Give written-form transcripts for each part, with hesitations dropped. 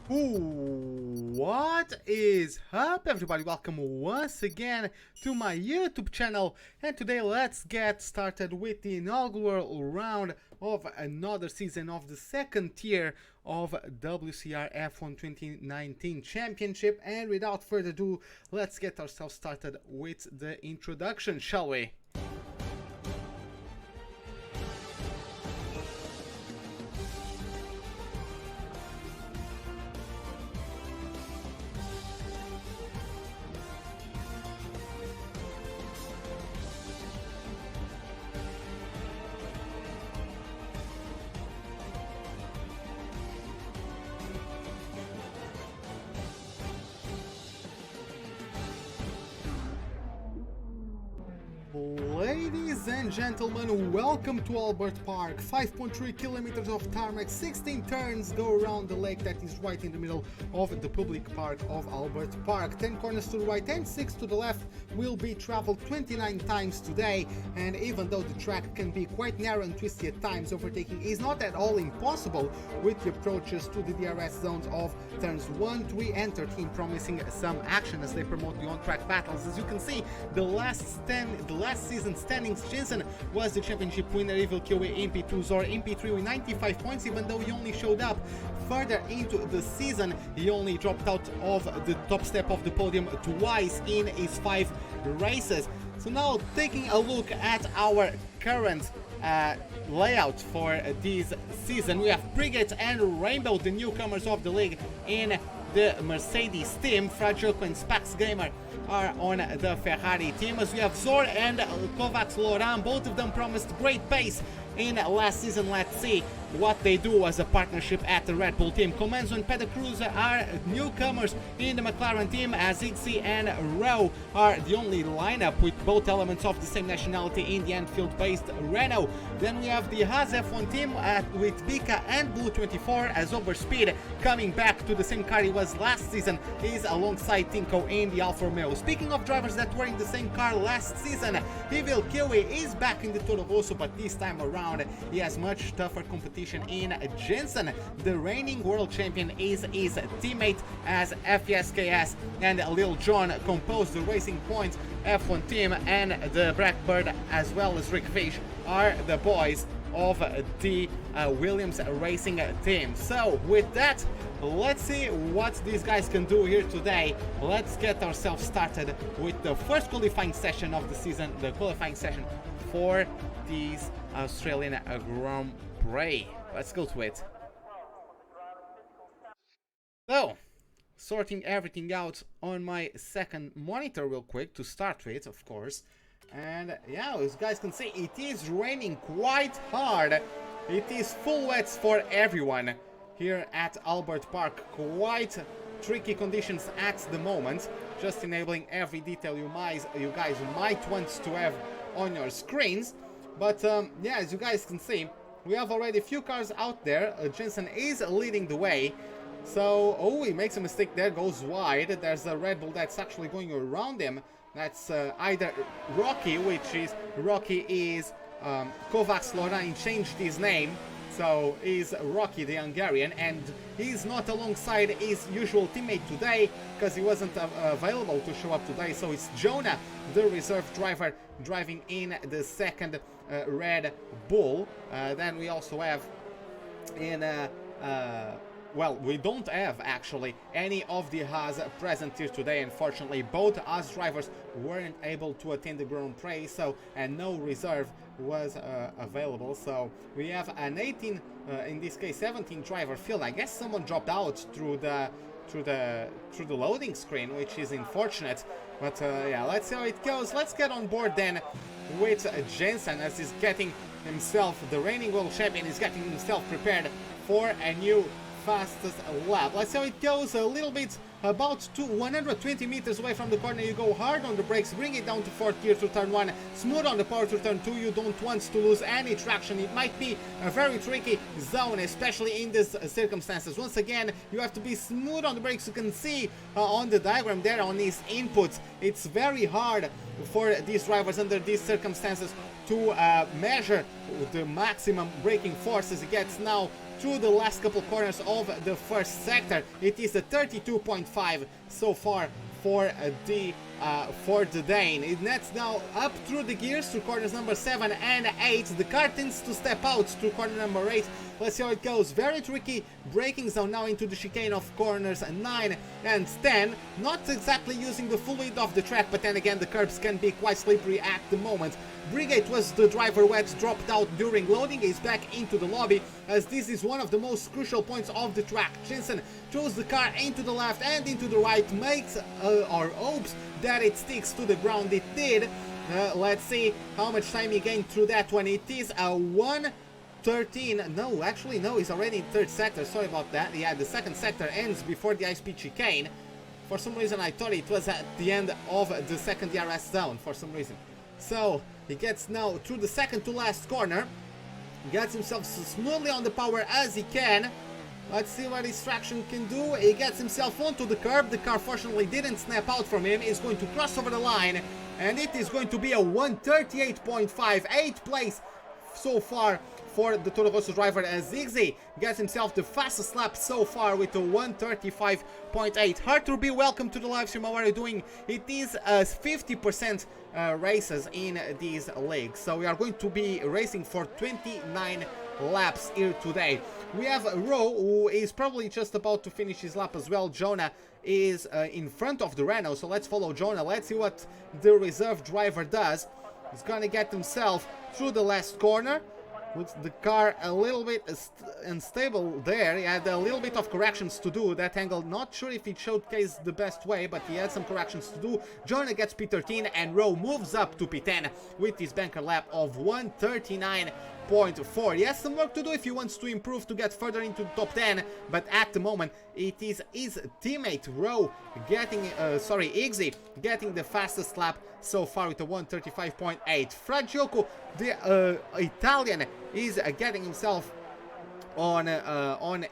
Ooh, what is up, everybody? Welcome once again to my YouTube channel, and today let's get started with the inaugural round of another season of the second tier of WCR F1 2019 Championship. And without further ado, let's get ourselves started with the introduction, shall we? Ladies and gentlemen, welcome to Albert Park. 5.3 kilometers of tarmac, 16 turns go around the lake that is right in the middle of the public park of Albert Park. 10 corners to the right and 6 to the left will be traveled 29 times today, and even though the track can be quite narrow and twisty at times, overtaking is not at all impossible with the approaches to the DRS zones of turns 1, 3 and 13, promising some action as they promote the on-track battles. As you can see, the last season standings, Jensen was the championship winner, Evil Kiwi in P2, or in P3 with 95 points, even though he only showed up further into the season. He only dropped out of the top step of the podium twice in his 5 races. So now taking a look at our current layout for this season, we have Brigade and Rainbow, the newcomers of the league in the Mercedes team. Fragile and Spax Gamer are on the Ferrari team, as we have Zor and Kovacs Laurent. Both of them promised great pace in last season. Let's see what they do as a partnership at the Red Bull team. Comenzo and Pedicruz are newcomers in the McLaren team, as Igzy and Rowe are the only lineup with both elements of the same nationality in the Enfield-based Renault. Then we have the Haas F1 team with Bika and Blue 24, as Overspeed, coming back to the same car he was last season, is alongside Tinko in the Alfa Romeo. Speaking of drivers that were in the same car last season, Evil Kiwi is back in the Toro Rosso, but this time around he has much tougher competition in Jensen. The reigning world champion is his teammate, as FSKS and Lil Jon compose the Racing Point F1 team, and the Blackbird as well as Rick Fish are the boys of the Williams Racing team. So with that, let's see what these guys can do here today. Let's get ourselves started with the first qualifying session of the season, the qualifying session for this Australian Grand Prix. Let's go to it. So, sorting everything out on my second monitor real quick to start with, of course. And yeah, as you guys can see, it is raining quite hard. It is full wets for everyone here at Albert Park. Quite tricky conditions at the moment, just enabling every detail you guys might want to have on your screens. But yeah, as you guys can see, we have already a few cars out there. Jensen is leading the way. So, oh, he makes a mistake there, goes wide. There's a Red Bull that's actually going around him. That's either Rocky, Rocky is Kovacs Laurent. He changed his name, so he's Rocky the Hungarian, and he's not alongside his usual teammate today because he wasn't available to show up today. So it's Jonah, the reserve driver, driving in the second Red Bull. Then we also have in well, we don't have actually any of the Haas present here today. Unfortunately, both Haas drivers weren't able to attend the Grand Prix, so and no reserve was available. So we have an 18, in this case 17 driver field. I guess someone dropped out through the loading screen, which is unfortunate. But yeah, let's see how it goes. Let's get on board then with Jensen, as he's getting himself, the reigning world champion, is getting himself prepared for a new fastest lap. Let's see how it goes. A little bit about 120 meters away from the corner. You go hard on the brakes, bring it down to 4th gear to turn 1, smooth on the power to turn 2. You don't want to lose any traction. It might be a very tricky zone, especially in these circumstances. Once again, you have to be smooth on the brakes. You can see on the diagram there on these inputs, it's very hard for these drivers under these circumstances to measure the maximum braking force as he gets now through the last couple corners of the first sector. It is a 32.5 so far for the Dane. It nets now up through the gears to corners number 7 and 8. The car tends to step out to corner number 8. Let's see how it goes. Very tricky braking zone now into the chicane of corners 9 and 10. Not exactly using the full width of the track, but then again the curbs can be quite slippery at the moment. Brigade was the driver who dropped out during loading. He's back into the lobby as this is one of the most crucial points of the track. Jensen throws the car into the left and into the right, makes or hopes that it sticks to the ground. It did. Let's see how much time he gained through that one. It is a 1:13. No, actually no, he's already in third sector. Sorry about that. Yeah, the second sector ends before the high-speed chicane. For some reason I thought it was at the end of the second DRS zone for some reason. So he gets now through the second to last corner, gets himself smoothly on the power as he can. Let's see what his traction can do. He gets himself onto the curb. The car fortunately didn't snap out from him. He's going to cross over the line, and it is going to be a 1:38.5, 8th place so far for the Toro Rosso driver as Ziggy gets himself the fastest lap so far with a 1:35.8. Harturby, welcome to the live stream. How are you doing? It is 50% races in these leagues, so we are going to be racing for 29 laps here today. We have Ro, who is probably just about to finish his lap as well. Jonah is in front of the Renault, so let's follow Jonah. Let's see what the reserve driver does. He's gonna get himself through the last corner with the car a little bit unstable there. He had a little bit of corrections to do. That angle, not sure if it showcased the best way, but he had some corrections to do. Jonah gets P13 and Rowe moves up to P10 with his banker lap of 1:39.4. He has some work to do if he wants to improve to get further into the top 10, but at the moment it is his teammate Rowe getting, Iggy getting the fastest lap so far with a 1:35.8. Fragioco, the Italian, is getting himself on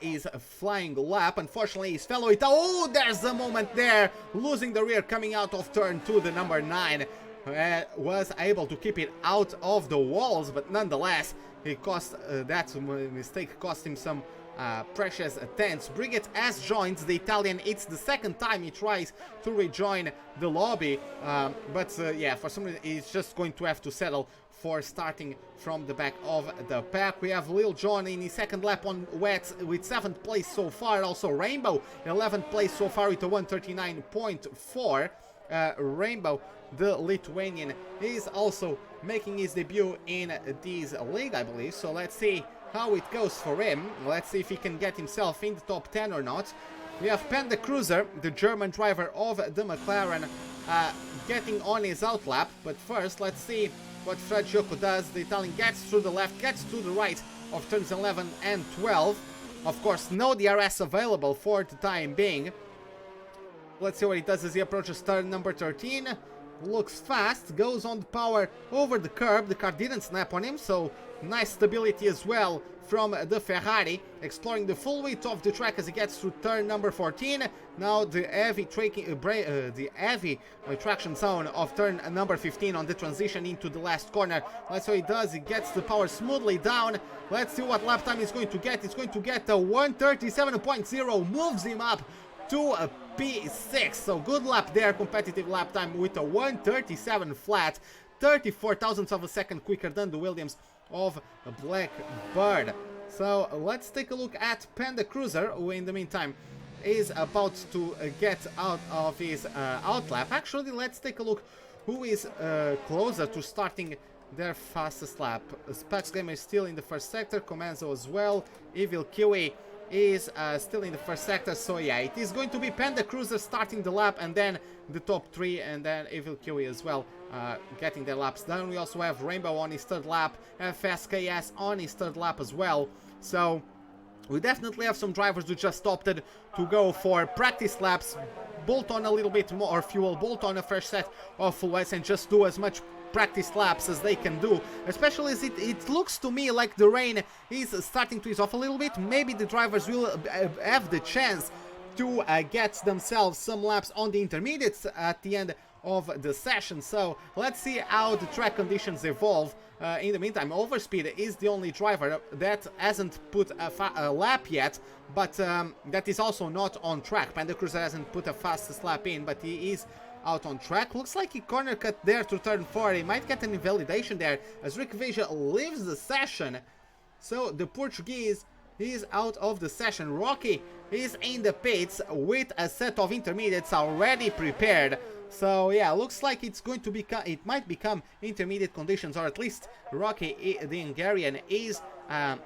his flying lap. Unfortunately, his fellow oh, there's a moment there, losing the rear coming out of turn 2. The number 9 was able to keep it out of the walls, but nonetheless, he cost that mistake cost him some precious tenths. Brigade has joined the Italian. It's the second time he tries to rejoin the lobby, but yeah, for some reason he's just going to have to settle for starting from the back of the pack. We have Lil Jon in his second lap on wets with 7th place so far. Also Rainbow 11th place so far with a 1:39.4. Rainbow, the Lithuanian, is also making his debut in this league, I believe. So let's see how it goes for him. Let's see if he can get himself in the top 10 or not. We have Panda Cruiser, the German driver of the McLaren, getting on his outlap. But first, let's see what Fragioco does. The Italian gets through the left, gets to the right of turns 11 and 12. Of course, no DRS available for the time being. Let's see what he does as he approaches turn number 13. Looks fast, goes on the power over the curb. The car didn't snap on him, so nice stability as well from the Ferrari, exploring the full width of the track as he gets through turn number 14. Now the heavy traction zone of turn number 15 on the transition into the last corner. Let's see what he does. He gets the power smoothly down. Let's see what lap time he's going to get. He's going to get a 1:37.0, moves him up to a P6. So good lap there, competitive lap time with a 1:37 flat, 34 thousandths of a second quicker than the Williams of Blackbird. So let's take a look at Panda Cruiser, who in the meantime is about to get out of his outlap. Actually, let's take a look who is closer to starting their fastest lap. Spax Gamer is still in the first sector, Comanzo as well, Evil Kiwi is still in the first sector. So yeah, it is going to be Panda Cruiser starting the lap, and then the top 3, and then Evil Kiwi as well getting their laps done. We also have Rainbow on his third lap, FSKS on his third lap as well. So we definitely have some drivers who just opted to go for practice laps, bolt on a little bit more fuel, bolt on a fresh set of full wets, and just do as much practice laps as they can do, especially as it looks to me like the rain is starting to ease off a little bit. Maybe the drivers will have the chance to get themselves some laps on the intermediates at the end of the session. So let's see how the track conditions evolve. In the meantime, Overspeed is the only driver that hasn't put a lap yet, but that is also not on track. Panda Cruiser hasn't put a fastest lap in, but he is out on track. Looks like he corner cut there to turn 4. He might get an invalidation there as Rwaggy leaves the session. So the Portuguese is out of the session. Rwaggy is in the pits with a set of intermediates already prepared. So yeah, looks like it's going to become, it might become intermediate conditions, or at least Rwaggy, the Hungarian, is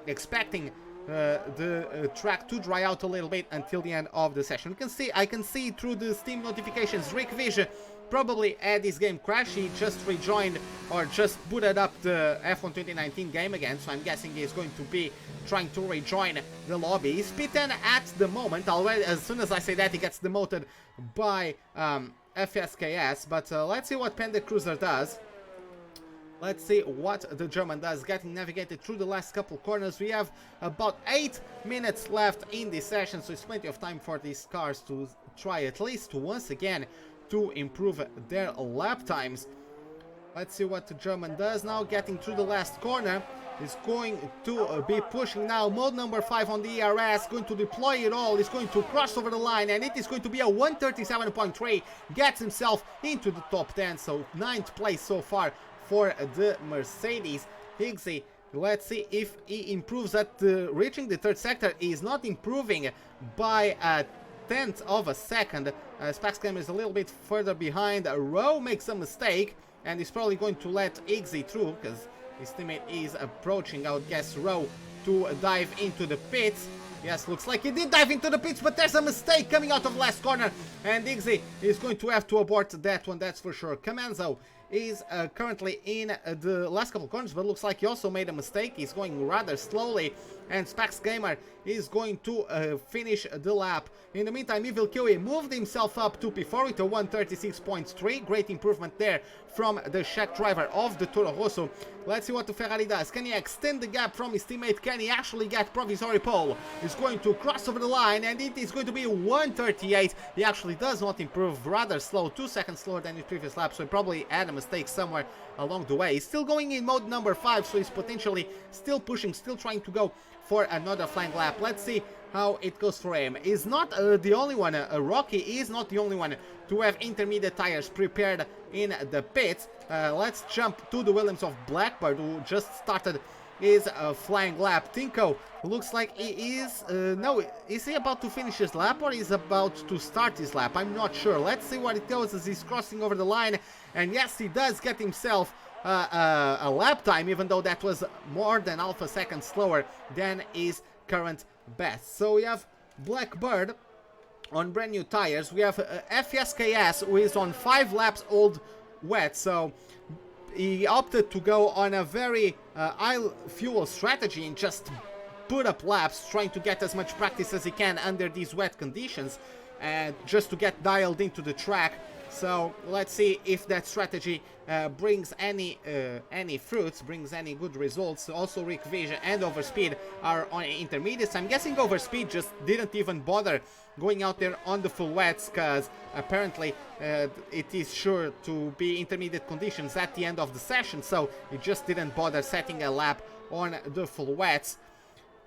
expecting the track to dry out a little bit until the end of the session. I can see through the Steam notifications, Rwaggy probably had his game crash. He just rejoined or just booted up the F1 2019 game again, so I'm guessing he's going to be trying to rejoin the lobby. He's P10 at the moment. Already, as soon as I say that, he gets demoted by FSKS, but let's see what Panda Cruiser does. Let's see what the German does, getting navigated through the last couple corners. We have about 8 minutes left in this session, so it's plenty of time for these cars to try at least once again to improve their lap times. Let's see what the German does now, getting through the last corner. Is going to be pushing now mode number 5 on the ERS, going to deploy it all, is going to cross over the line, and it is going to be a 137.3, gets himself into the top 10, so 9th place so far for the Mercedes. Higgsy, let's see if he improves at reaching the 3rd sector. He is not improving by a 1/10 of a second. Spaxcam is a little bit further behind. Rowe makes a mistake, and he's probably going to let Higgsy through, because his teammate is approaching, I would guess, Rowe to dive into the pits. Yes, looks like he did dive into the pits, but there's a mistake coming out of last corner, and Higgsy is going to have to abort that one, that's for sure. Camanzo is currently in the last couple corners, but looks like he also made a mistake. He's going rather slowly, and Spax Gamer is going to finish the lap. In the meantime, Evil Kiwi moved himself up to P4 with a 136.3. Great improvement there from the Czech driver of the Toro Rosso. Let's see what the Ferrari does. Can he extend the gap from his teammate? Can he actually get provisory pole? He's going to cross over the line, and it is going to be 138. He actually does not improve, rather slow, 2 seconds slower than his previous lap, so he probably had a mistake somewhere along the way. He's still going in mode number 5, so he's potentially still pushing, still trying to go for another flying lap. Let's see how it goes for him. He's not the only one, Rwaggy is not the only one to have intermediate tires prepared in the pits. Let's jump to the Williams of Blackbird, who just started his flying lap. Tinko looks like he is, no, is he about to finish his lap, or is about to start his lap? I'm not sure. Let's see what it goes as he's crossing over the line, and yes, he does get himself a lap time, even though that was more than half a second slower than his current best. So we have Blackbird on brand new tires. We have FSKS, who is on 5 laps old wet, so he opted to go on a very high fuel strategy and just put up laps, trying to get as much practice as he can under these wet conditions, and just to get dialed into the track. So let's see if that strategy brings any fruits, brings any good results. Also, Rwaggy and Overspeed are on intermediates. I'm guessing Overspeed just didn't even bother going out there on the full wets, because apparently it is sure to be intermediate conditions at the end of the session, so he just didn't bother setting a lap on the full wets.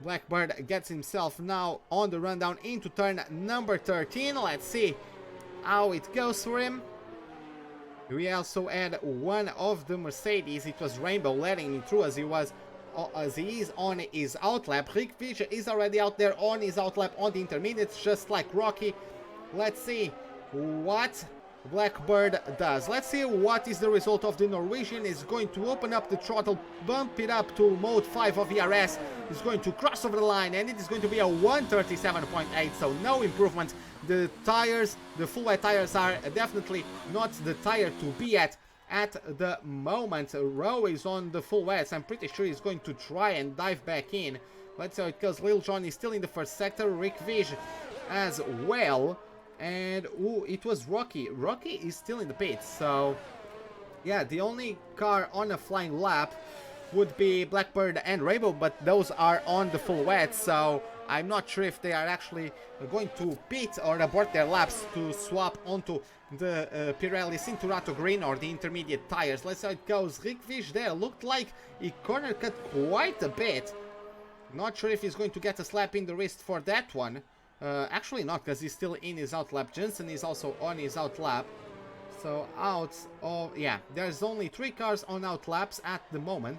Blackbird gets himself now on the rundown into turn number 13. Let's see how it goes for him. We also had one of the Mercedes. It was Rainbow letting him through as he is on his outlap. Rwaggy is already out there on his outlap on the intermediates, just like Rwaggy. Let's see what Blackbird does. Let's see what is the result of the Norwegian. Is going to open up the throttle, bump it up to mode 5 of ERS. Is going to cross over the line, and it is going to be a 137.8, so no improvement. The tires, the full wet tires, are definitely not the tire to be at the moment. Rowe is on the full wets. I'm pretty sure he's going to try and dive back in. Let's see how it goes. Lil Jon is still in the 1st sector. Rwaggy as well. And ooh, it was Rwaggy. Rwaggy is still in the pits. So yeah, the only car on a flying lap would be Blackbird and Rainbow, but those are on the full wet. So I'm not sure if they are actually going to pit or abort their laps to swap onto the Pirelli Cinturato Green or the intermediate tires. Let's see how it goes. Rwaggy there looked like he corner cut quite a bit. Not sure if he's going to get a slap in the wrist for that one. Actually not, because he's still in his out lap. Jensen is also on his out lap. So out of, yeah, there's only 3 cars on out laps at the moment.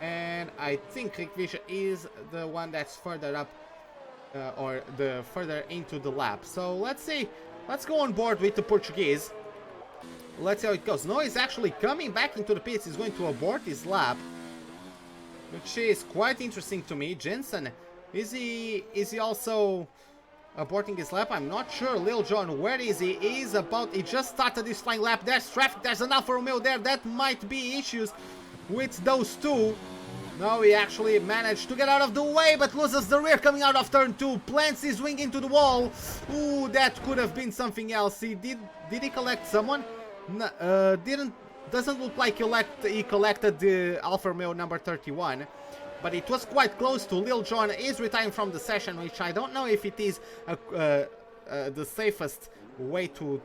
And I think Rwaggy is the one that's further up, or the further into the lap. So let's see, let's go on board with the Portuguese. Let's see how it goes. No, he's actually coming back into the pits. He's going to abort his lap, which is quite interesting to me. Jensen, is he also aborting his lap? I'm not sure. Lil Jon, where is he? He just started his flying lap. There's traffic, there's an Alfa Romeo there. That might be issues with those two. No, he actually managed to get out of the way, but loses the rear coming out of turn 2. Plants his wing into the wall. Ooh, that could have been something else. Did he collect someone? No, doesn't look like he collected the Alfa Romeo number 31. But it was quite close to. Lil Jon is retiring from the session, which I don't know if it is the safest way to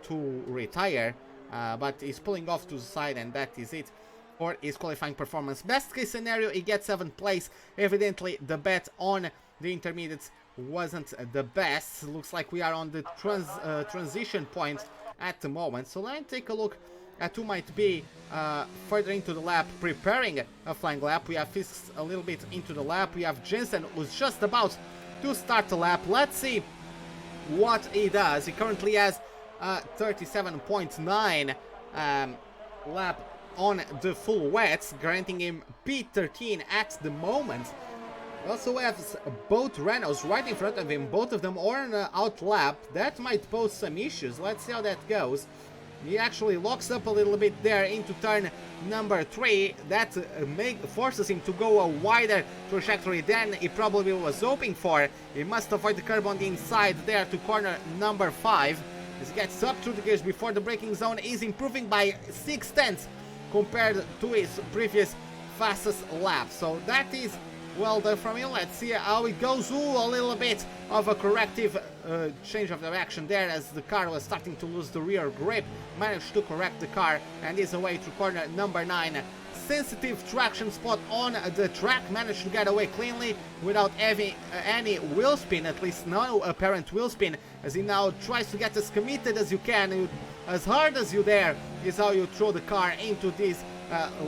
retire. But he's pulling off to the side, and that is it for his qualifying performance. Best case scenario, he gets 7th place. Evidently, the bet on the intermediates wasn't the best. Looks like we are on the transition point at the moment. So let me take a look at who might be further into the lap, preparing a flying lap. We have Fisk a little bit into the lap. We have Jensen, who's just about to start the lap. Let's see what he does. He currently has 37.9 lap on the full wets, granting him P13 at the moment. We also have both Renaults right in front of him, both of them on an out lap. That might pose some issues. Let's see how that goes. He actually locks up a little bit there into turn number 3. That forces him to go a wider trajectory than he probably was hoping for. He must avoid the curb on the inside there to corner number 5. As he gets up through the gears before the braking zone, is improving by 6/10 compared to his previous fastest lap. So that is well done from him. Let's see how it goes. Ooh, a little bit of a corrective change of direction there as the car was starting to lose the rear grip. Managed to correct the car and is away to corner number 9. Sensitive traction spot on the track. Managed to get away cleanly without having any wheel spin, at least no apparent wheel spin, as he now tries to get as committed as you can, as hard as you dare, is how you throw the car into this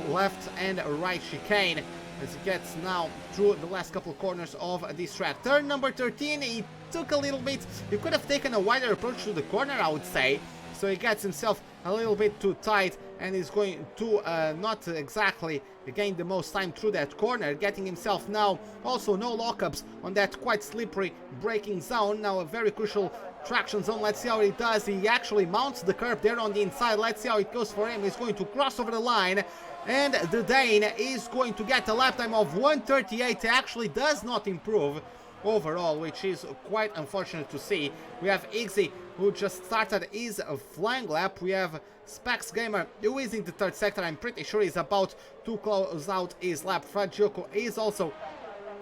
left and right chicane, as he gets now through the last couple corners of this track. Turn number 13, he took a little bit, he could have taken a wider approach to the corner, I would say. So he gets himself a little bit too tight and is going to not exactly gain the most time through that corner, getting himself now also no lockups on that quite slippery braking zone. Now a very crucial traction zone. Let's see how he does. He actually mounts the curb there on the inside. Let's see how it goes for him. He's going to cross over the line, and the Dane is going to get a lap time of 1:38. Actually does not improve overall, which is quite unfortunate to see. We have Iggy, who just started his flying lap. We have Specs Gamer, who is in the 3rd sector. I'm pretty sure he's about to close out his lap. Fragioco is also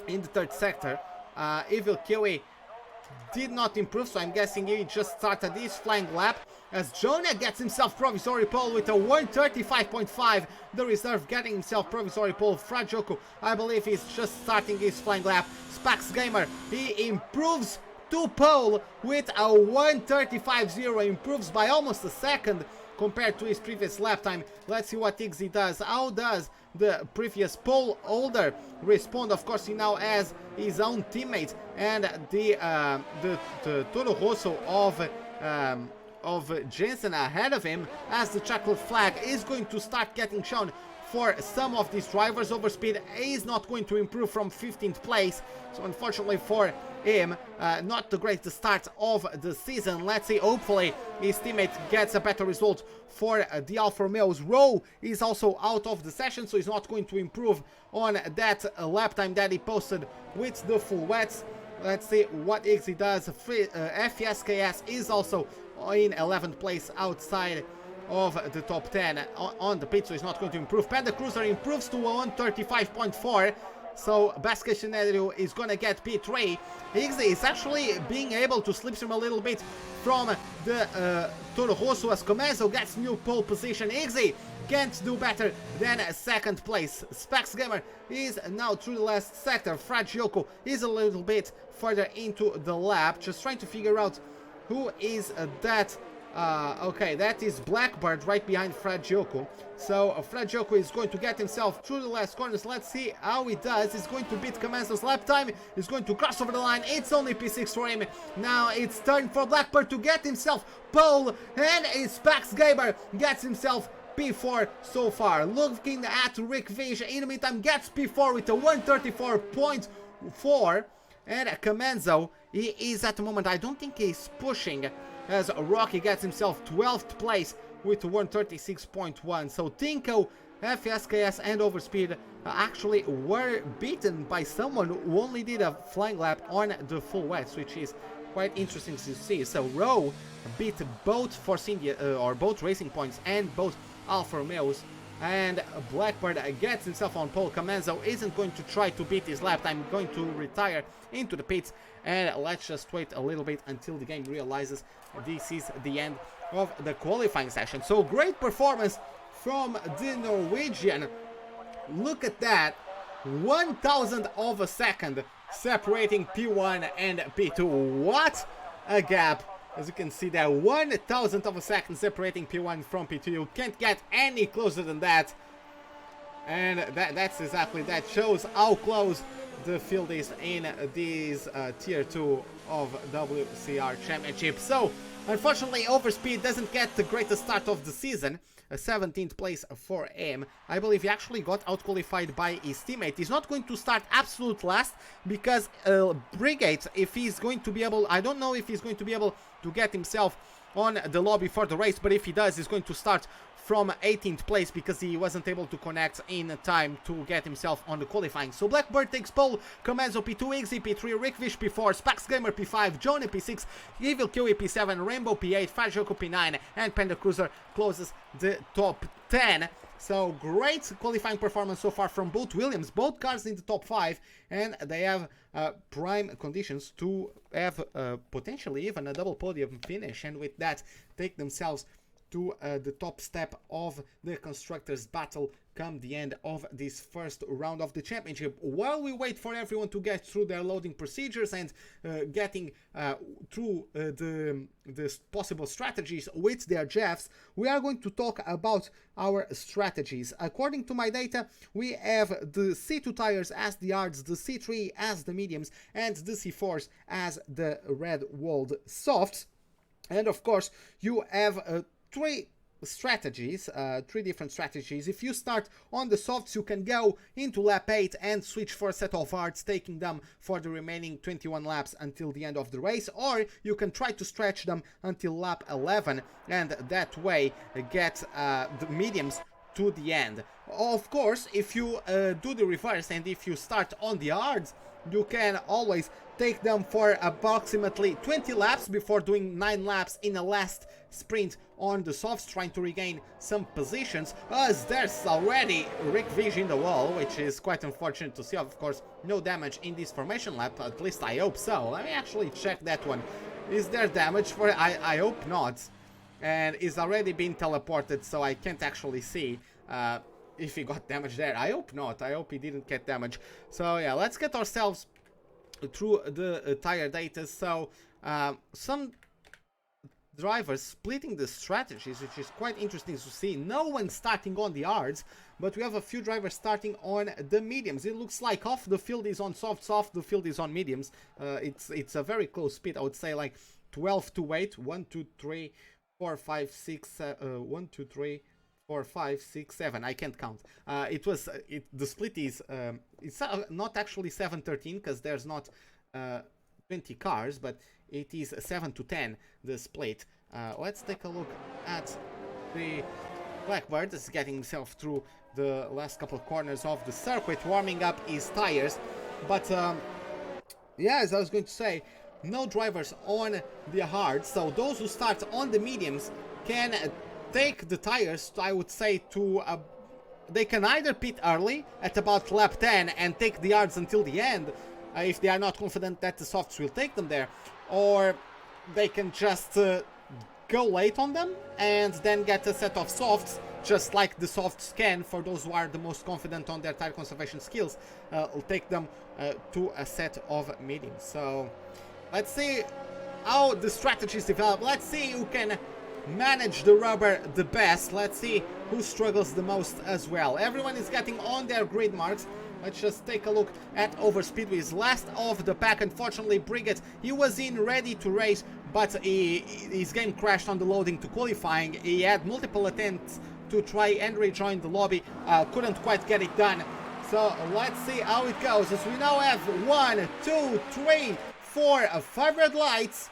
in the 3rd sector. Evil Kiwi did not improve, so I'm guessing he just started his flying lap, as Jonah gets himself provisory pole with a 1:35.5. The reserve getting himself provisory pole. Fragioco, I believe, he's just starting his flying lap. Spax Gamer, he improves to pole with a 1:35.0, improves by almost a second compared to his previous lap time. Let's see what Iggy does. How does the previous pole holder respond? Of course, he now has his own teammate and the Toro Rosso of Jensen ahead of him, as the chocolate flag is going to start getting shown for some of these drivers. Overspeed is not going to improve from 15th place, so unfortunately for him, not the greatest start of the season. Let's see, hopefully his teammate gets a better result for the Alfa Romeos. Rowe is also out of the session, so he's not going to improve on that lap time that he posted with the full wets. Let's see what Iggy does. FSKS is also in 11th place outside of the top 10 on the pit, so he's not going to improve. Panda Cruiser improves to 1:35.4. So best case scenario is gonna get P3. Igzy is actually being able to slipstream a little bit from the Toro Rosso as Comezo gets new pole position. Igzy can't do better than second place. Specs Gamer is now through the last sector. Fragioco is a little bit further into the lap, just trying to figure out who is that. Okay, that is Blackbird right behind Fragioco. So Fragioco is going to get himself through the last corners. Let's see how he does. He's going to beat Comezo's lap time. He's going to cross over the line. It's only P6 for him. Now it's time for Blackbird to get himself pole, and Specs Gamer gets himself P4 so far. Looking at Rick Vish, in the meantime, gets P4 with a 134.4. And Comezo, he is at the moment, I don't think he's pushing, as Rwaggy gets himself 12th place with 136.1. So Tinko, FSKS and Overspeed actually were beaten by someone who only did a flying lap on the full wets, which is quite interesting to see. So Rowe beat both Force India, or both Racing Points and both Alfa Romeos, and Blackbird gets himself on pole. Comezo isn't going to try to beat his lap time, going to retire into the pits, and let's just wait a little bit until the game realizes this is the end of the qualifying session. So great performance from the Norwegian. Look at that, 1,000 of a second separating P1 and P2. What a gap! As you can see there, 1,000 of a second separating P1 from P2. You can't get any closer than that. And that's exactly, that shows how close the field is in these tier 2 of WCR Championship. So unfortunately Overspeed doesn't get the greatest start of the season. A 17th place for him. I believe he actually got out-qualified by his teammate. He's not going to start absolute last because Brigade, if he's going to be able, I don't know if he's going to be able to get himself on the lobby for the race, but if he does, he's going to start from 18th place because he wasn't able to connect in time to get himself on the qualifying. So Blackbird takes pole, Comezo P2, Igzy P3, Rickfish P4, Specs Gamer P5, Johnny P6, Evil Kiwi P7, Rainbow P8, Fragioco P9, and Panda Cruiser closes the top 10. So great qualifying performance so far from both Williams, both cars in the top 5, and they have prime conditions to have potentially even a double podium finish, and with that take themselves to the top step of the constructors battle come the end of this first round of the championship. While we wait for everyone to get through their loading procedures and getting through the possible strategies with their Jeffs, we are going to talk about our strategies. According to my data, we have the C2 tires as the hards, the C3 as the mediums, and the C4s as the red-walled softs. And of course, you have three different strategies. If you start on the softs, you can go into lap 8 and switch for a set of hards, taking them for the remaining 21 laps until the end of the race, or you can try to stretch them until lap 11 and that way get the mediums to the end. Of course, if you do the reverse and if you start on the hards, you can always take them for approximately 20 laps before doing 9 laps in a last sprint on the softs, trying to regain some positions, as there's already Rick Vish in the wall, which is quite unfortunate to see. Of course, no damage in this formation lap, at least I hope so. Let me actually check that one. Is there damage for it? I hope not. And he's already been teleported, so I can't actually see if he got damage there. I hope not. I hope he didn't get damage. So yeah, let's get ourselves through the tire data. So some drivers splitting the strategies, which is quite interesting to see. No one starting on the hards, but we have a few drivers starting on the mediums. It looks like half the field is on softs, half the field is on mediums. It's a very close split. I would say like 12 to 8. 1, 2, 3, 4, 5, 6, 1, 2, 3, 4, 5, 6, 7. I can't count. The split is it's not actually 7-13 because there's not 20 cars, but it is 7 to 10 the split. Let's take a look at the Blackbird. Is getting himself through the last couple of corners of the circuit, warming up his tires. But yeah, as I was going to say, no drivers on the hard, so those who start on the mediums can take the tires, I would say, to they can either pit early at about lap 10 and take the yards until the end, if they are not confident that the softs will take them there, or they can just go late on them and then get a set of softs, just like the softs can for those who are the most confident on their tire conservation skills. Will take them to a set of mediums. So let's see how the strategies develop. Let's see who can manage the rubber the best. Let's see who struggles the most as well. Everyone is getting on their grid marks. Let's just take a look at Overspeed, who is last of the pack. Unfortunately, Brigitte, he was in ready to race, but his game crashed on the loading to qualifying. He had multiple attempts to try and rejoin the lobby, couldn't quite get it done. So let's see how it goes, as we now have 1, 2, 3, 4, 5 red lights.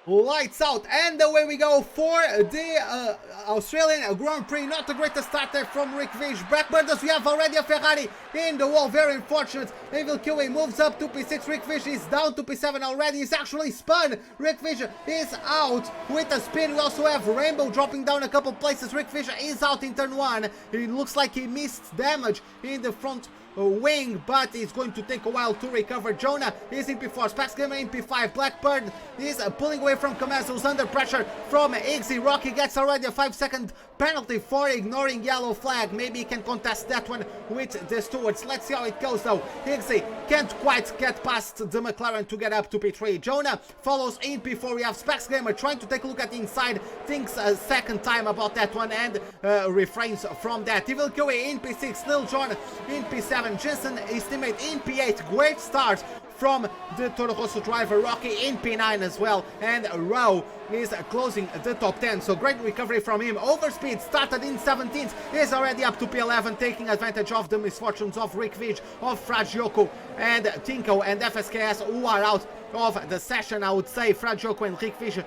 Lights out, and away we go for the Australian Grand Prix. Not the greatest start there from Rick Vish. Blackbird, as we have already a Ferrari in the wall. Very unfortunate. Evil QA moves up to P6. Rick Vish is down to P7 already. He's actually spun. Rick Vish is out with a spin. We also have Rainbow dropping down a couple places. Rick Vish is out in turn 1. It looks like he missed damage in the front wing, but it's going to take a while to recover. Jonah is in P4, Spax Gamer in P5, Blackbird is pulling away from Kamaz, who's under pressure from Iggy. Rocky gets already a 5-second penalty for ignoring yellow flag. Maybe he can contest that one with the stewards. Let's see how it goes though. Iggy can't quite get past the McLaren to get up to P3. Jonah follows in P4. We have Spax Gamer trying to take a look at the inside, thinks a second time about that one and refrains from that. Evil QA in P6, Lil Jon in P7, Jensen, his teammate in P8. Great start from the Toro Rosso driver. Rocky in P9 as well, and Rowe is closing the top 10, so great recovery from him. Overspeed started in 17th, is already up to P11, taking advantage of the misfortunes of Rick Vij, of Fragioco and Tinko and FSKS, who are out of the session. I would say Fragioco and Rick Vij,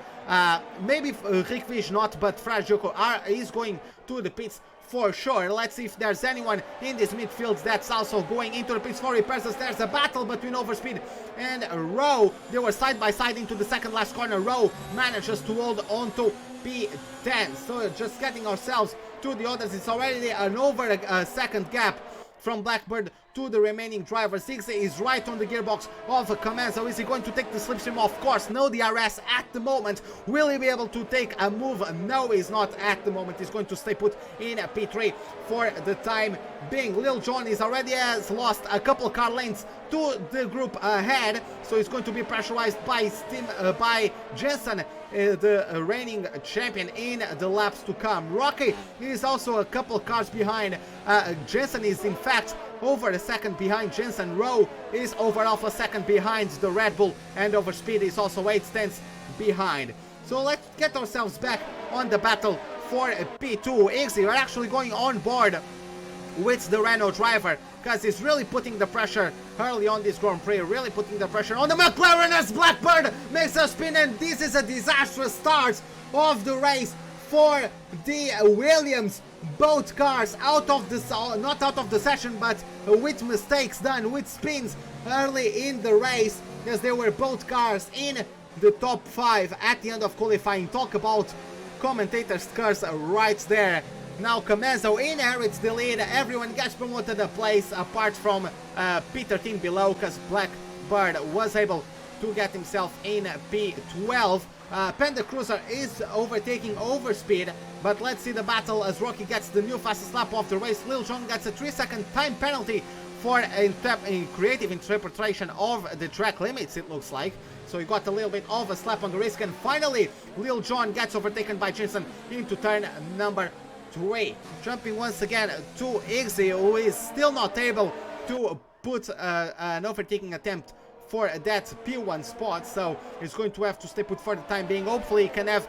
maybe Rick Vij not, but Fragioco is going to the pits for sure. Let's see if there's anyone in this midfield that's also going into the pits for repairs. There's a battle between Overspeed and Rowe. They were side by side into the second last corner. Rowe manages to hold on to P10. So just getting ourselves to the others. It's already an over a second gap from Blackbird to the remaining drivers. Zigzag is right on the gearbox of Comanzo. Is he going to take the slipstream? Of course, no DRS at the moment. Will he be able to take a move? No, he's not at the moment. He's going to stay put in P3 for the time being. Lil Jon is already has lost a couple car lanes to the group ahead, so he's going to be pressurized by Jensen, the reigning champion, in the laps to come. Rocky is also a couple cars behind. Jensen is in fact over a second behind Jensen. Rowe is over half a second behind the Red Bull, and Overspeed is also 8 tenths behind. So let's get ourselves back on the battle for P2. Iggy, we're actually going on board with the Renault driver, because he's really putting the pressure early on this Grand Prix, really putting the pressure on the McLaren as Blackbird makes a spin, and this is a disastrous start of the race for the Williams. Both cars out of the, not out of the session, but with mistakes done, with spins early in the race, as they were both cars in the top 5 at the end of qualifying. Talk about commentators' curse right there. Now Comanzo inherits the lead. Everyone gets promoted a place apart from P13 below, because Blackbird was able to get himself in P12. Panda Cruiser is overtaking Overspeed, but let's see the battle as Rocky gets the new fastest lap of the race. Lil Jon gets a 3-second time penalty for a creative interpretation of the track limits, it looks like. So he got a little bit of a slap on the wrist, and finally Lil Jon gets overtaken by Jensen into turn number 3. Jumping once again to Iggy, who is still not able to put an overtaking attempt for that P1 spot, so he's going to have to stay put for the time being. Hopefully he can have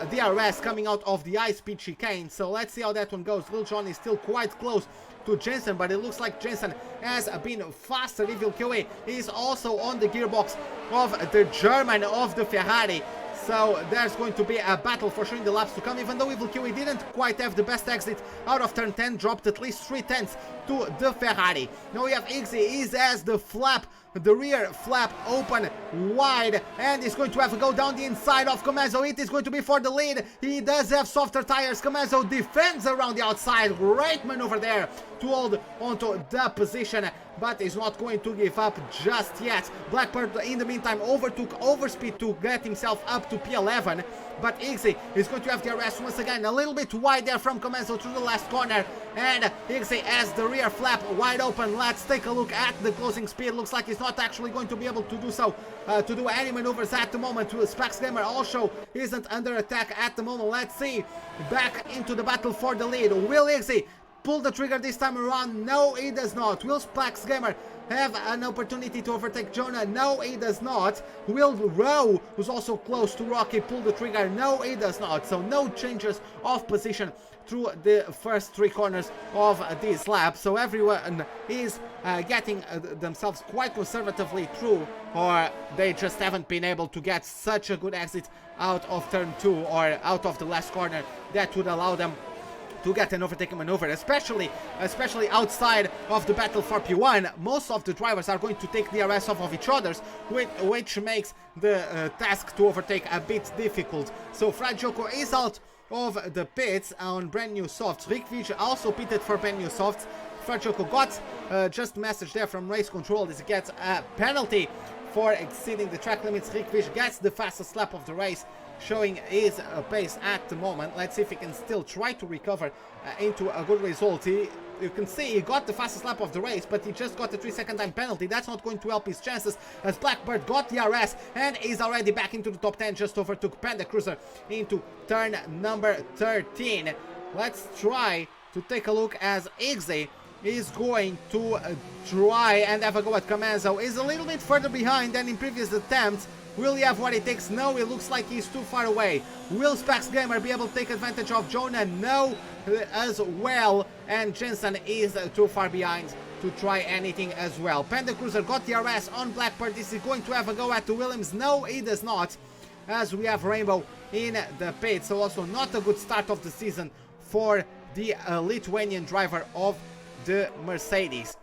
DRS coming out of the high-speed chicane, so let's see how that one goes. Lil Jon is still quite close to Jensen, but it looks like Jensen has been faster. Evil QA is also on the gearbox of the German of the Ferrari, so there's going to be a battle for sure in the laps to come. Even though Evil QA didn't quite have the best exit out of turn 10, dropped at least 3 tenths to the Ferrari. Now we have Iggy, he has the flap the rear flap open wide, and is going to have to go down the inside of Comezo. It is going to be for the lead. He does have softer tires. Comezo defends around the outside. Great maneuver there to hold onto the position, but is not going to give up just yet. Blackbird in the meantime overtook overspeed to get himself up to P11, but Iggy is going to have the arrest once again, a little bit wide there from Comezo through the last corner, and Iggy has the rear flap wide open. Let's take a look at the closing speed. Looks like he's not actually going to be able to do so, to do any maneuvers at the moment. Spax Gamer also isn't under attack at the moment. Let's see, back into the battle for the lead. Will Iggy pull the trigger this time around? No, he does not. Will Spax Gamer have an opportunity to overtake Jonah? No, he does not. Will Rowe, who's also close to Rocky, pull the trigger? No, he does not. So no changes of position through the first three corners of this lap. So everyone is getting themselves quite conservatively through, or they just haven't been able to get such a good exit out of turn 2 or out of the last corner that would allow them to get an overtaking maneuver, especially outside of the battle for P1. Most of the drivers are going to take the DRS off of each other's, which makes the task to overtake a bit difficult. So Frajoko is out of the pits on brand new softs. Rwaggy also pitted for brand new softs. Frajoko got just a message there from race control as he gets a penalty for exceeding the track limits. Rwaggy gets the fastest lap of the race, showing his pace at the moment. Let's see if he can still try to recover into a good result. You can see he got the fastest lap of the race, but he just got a 3-second time penalty. That's not going to help his chances, as Blackbird got the RS and is already back into the top 10, just overtook Panda Cruiser into turn number 13. Let's try to take a look as Iggy is going to try and have a go at Comezo. Is a little bit further behind than in previous attempts. Will he have what it takes? No, it looks like he's too far away. Will Spax Gamer be able to take advantage of Jonah? No, as well. And Jensen is too far behind to try anything as well. Panda Cruiser got the RS on Blackbird. Is he going to have a go at the Williams? No, he does not, as we have Rainbow in the pit. So also not a good start of the season for the Lithuanian driver of the Mercedes.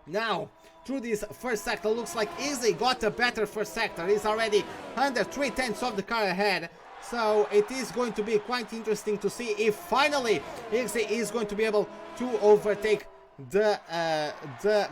Now, through this first sector, looks like Iggy got a better first sector. He's already under 3/10 of the car ahead. So it is going to be quite interesting to see if finally Iggy is going to be able to overtake the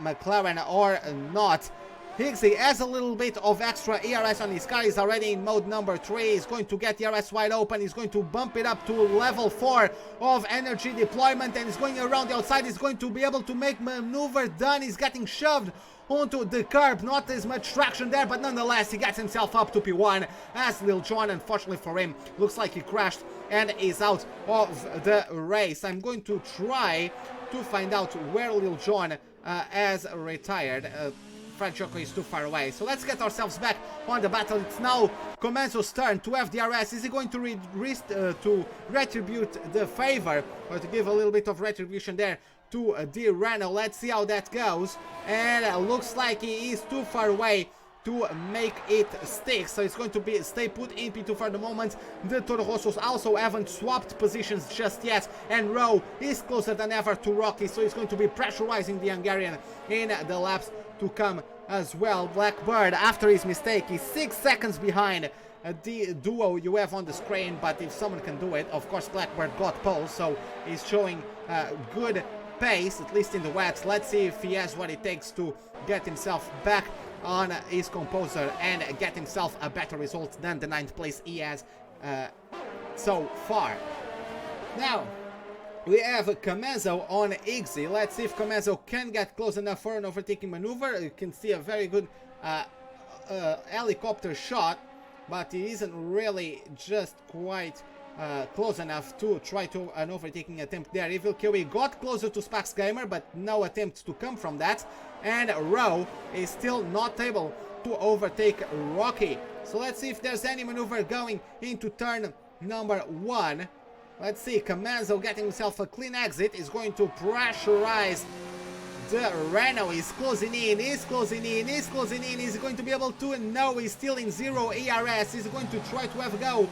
McLaren or not. Iggy has a little bit of extra ERS on his car. He's already in mode number 3. He's going to get the ERS wide open. He's going to bump it up to level 4 of energy deployment, and he's going around the outside. He's going to be able to make maneuver done. He's getting shoved onto the curb. Not as much traction there, but nonetheless he gets himself up to P1, as Lil Jon, unfortunately for him, looks like he crashed and is out of the race. I'm going to try to find out where Lil Jon has retired. Frajoko is too far away. So let's get ourselves back on the battle. It's now Comezo's turn to have the RS. Is he going to retribute the favor, or to give a little bit of retribution there to the Renault? Let's see how that goes. And looks like he is too far away to make it stick, so it's going to stay put in P2 for the moment. The Toro Rossos also haven't swapped positions just yet, and Rowe is closer than ever to Rocky, so he's going to be pressurizing the Hungarian in the laps to come as well. Blackbird, after his mistake, is 6 seconds behind the duo you have on the screen, but if someone can do it, of course Blackbird got pole, so he's showing good pace, at least in the wets. Let's see if he has what it takes to get himself back on his composer and get himself a better result than the 9th place he has so far. Now we have Comezo on Iggy. Let's see if Comezo can get close enough for an overtaking maneuver. You can see a very good helicopter shot, but he isn't really just quite close enough to try to an overtaking attempt there. Evil Kiwi got closer to Spax Gamer, but no attempt to come from that, and Rowe is still not able to overtake Rocky. So let's see if there's any maneuver going into turn number 1. Let's see, Comezo getting himself a clean exit is going to pressurize the Renault. He's closing in, he's closing in, he's closing in. Is he going to be able to? No, he's still in 0 ERS. He's going to try to have a go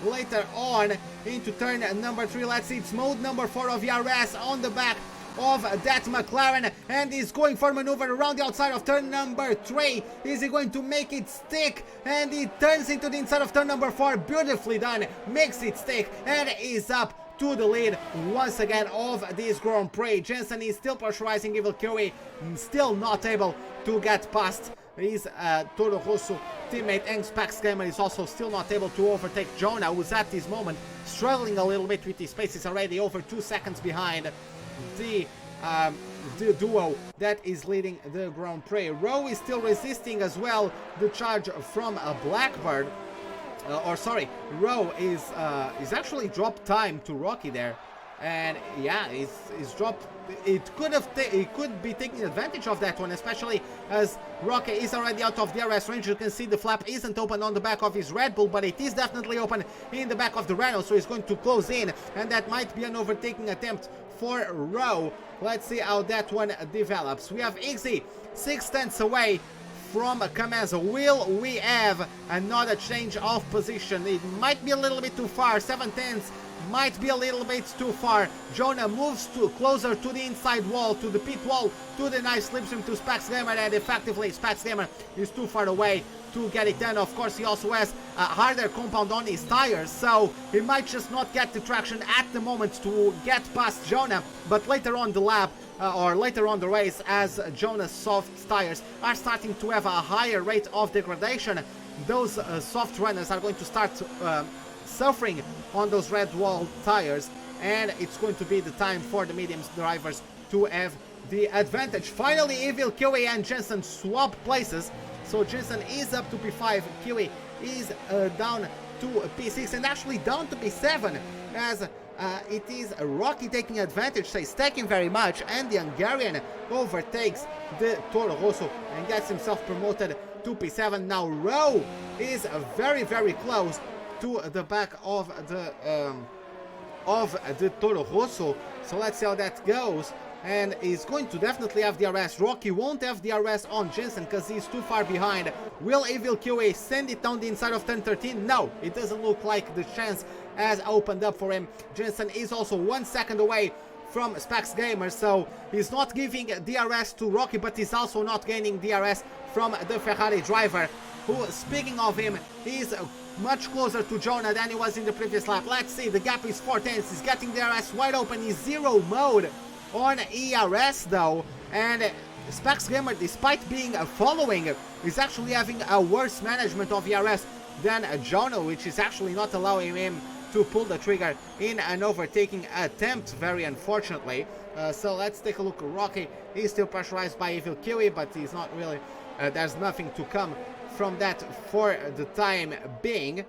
later on into turn number 3. Let's see, it's mode number 4 of ERS on the back of that McLaren, and he's going for maneuver around the outside of turn number 3. Is he going to make it stick? And he turns into the inside of turn number 4. Beautifully done, makes it stick, and is up to the lead once again of this Grand Prix. Jensen is still pressurizing Evil Kiwi, still not able to get past his Toro Rosso teammate. And Spax Gamer is also still not able to overtake Jonah, who's at this moment struggling a little bit with his pace. He's already over 2 seconds behind the duo that is leading the Grand Prix. Rowe is still resisting as well the charge from a Blackbird. Rowe is actually dropped time to Rocky there, and yeah, he's dropped. He could be taking advantage of that one, especially as Rocky is already out of DRS range. You can see the flap isn't open on the back of his Red Bull, but it is definitely open in the back of the Renault, so he's going to close in, and that might be an overtaking attempt for Rowe. Let's see how that one develops. We have Iggy 6 tenths away from Kameza. Will we have another change of position? It might be a little bit too far. 7 tenths might be a little bit too far. Jonah moves closer to the inside wall, to the pit wall, to the nice slipstream to Spax Gamer, and effectively Spax Gamer is too far away to get it done. Of course, he also has a harder compound on his tires, so he might just not get the traction at the moment to get past Jonah, but later on the lap, or later on the race, as Jonah's soft tires are starting to have a higher rate of degradation, those soft runners are going to start suffering on those red wall tires, and it's going to be the time for the mediums drivers to have the advantage. Finally, Evil Kiwi and Jensen swap places, so Jensen is up to P5, Kiwi is down to P6, and actually down to P7, as it is Rocky taking advantage, says thank you very much, and the Hungarian overtakes the Toro Rosso and gets himself promoted to P7. Now Rowe is very, very close to the back of the Toro Rosso, so let's see how that goes. And he's going to definitely have DRS. Rocky won't have DRS on Jensen because he's too far behind. Will Evil QA send it down the inside of turn 13? No, it doesn't look like the chance has opened up for him. Jensen is also 1 second away from Spax Gamer, so he's not giving DRS to Rocky, but he's also not gaining DRS from the Ferrari driver, who, speaking of him, is much closer to Jonah than he was in the previous lap. Let's see, the gap is 4 tenths. He's getting DRS wide open. He's zero mode on ERS though, and Spax Gamer, despite being following, is actually having a worse management of ERS than Jonah, which is actually not allowing him to pull the trigger in an overtaking attempt, very unfortunately. So let's take a look. Rocky is still pressurized by Evil Kiwi, but he's not really, there's nothing to come from that for the time being.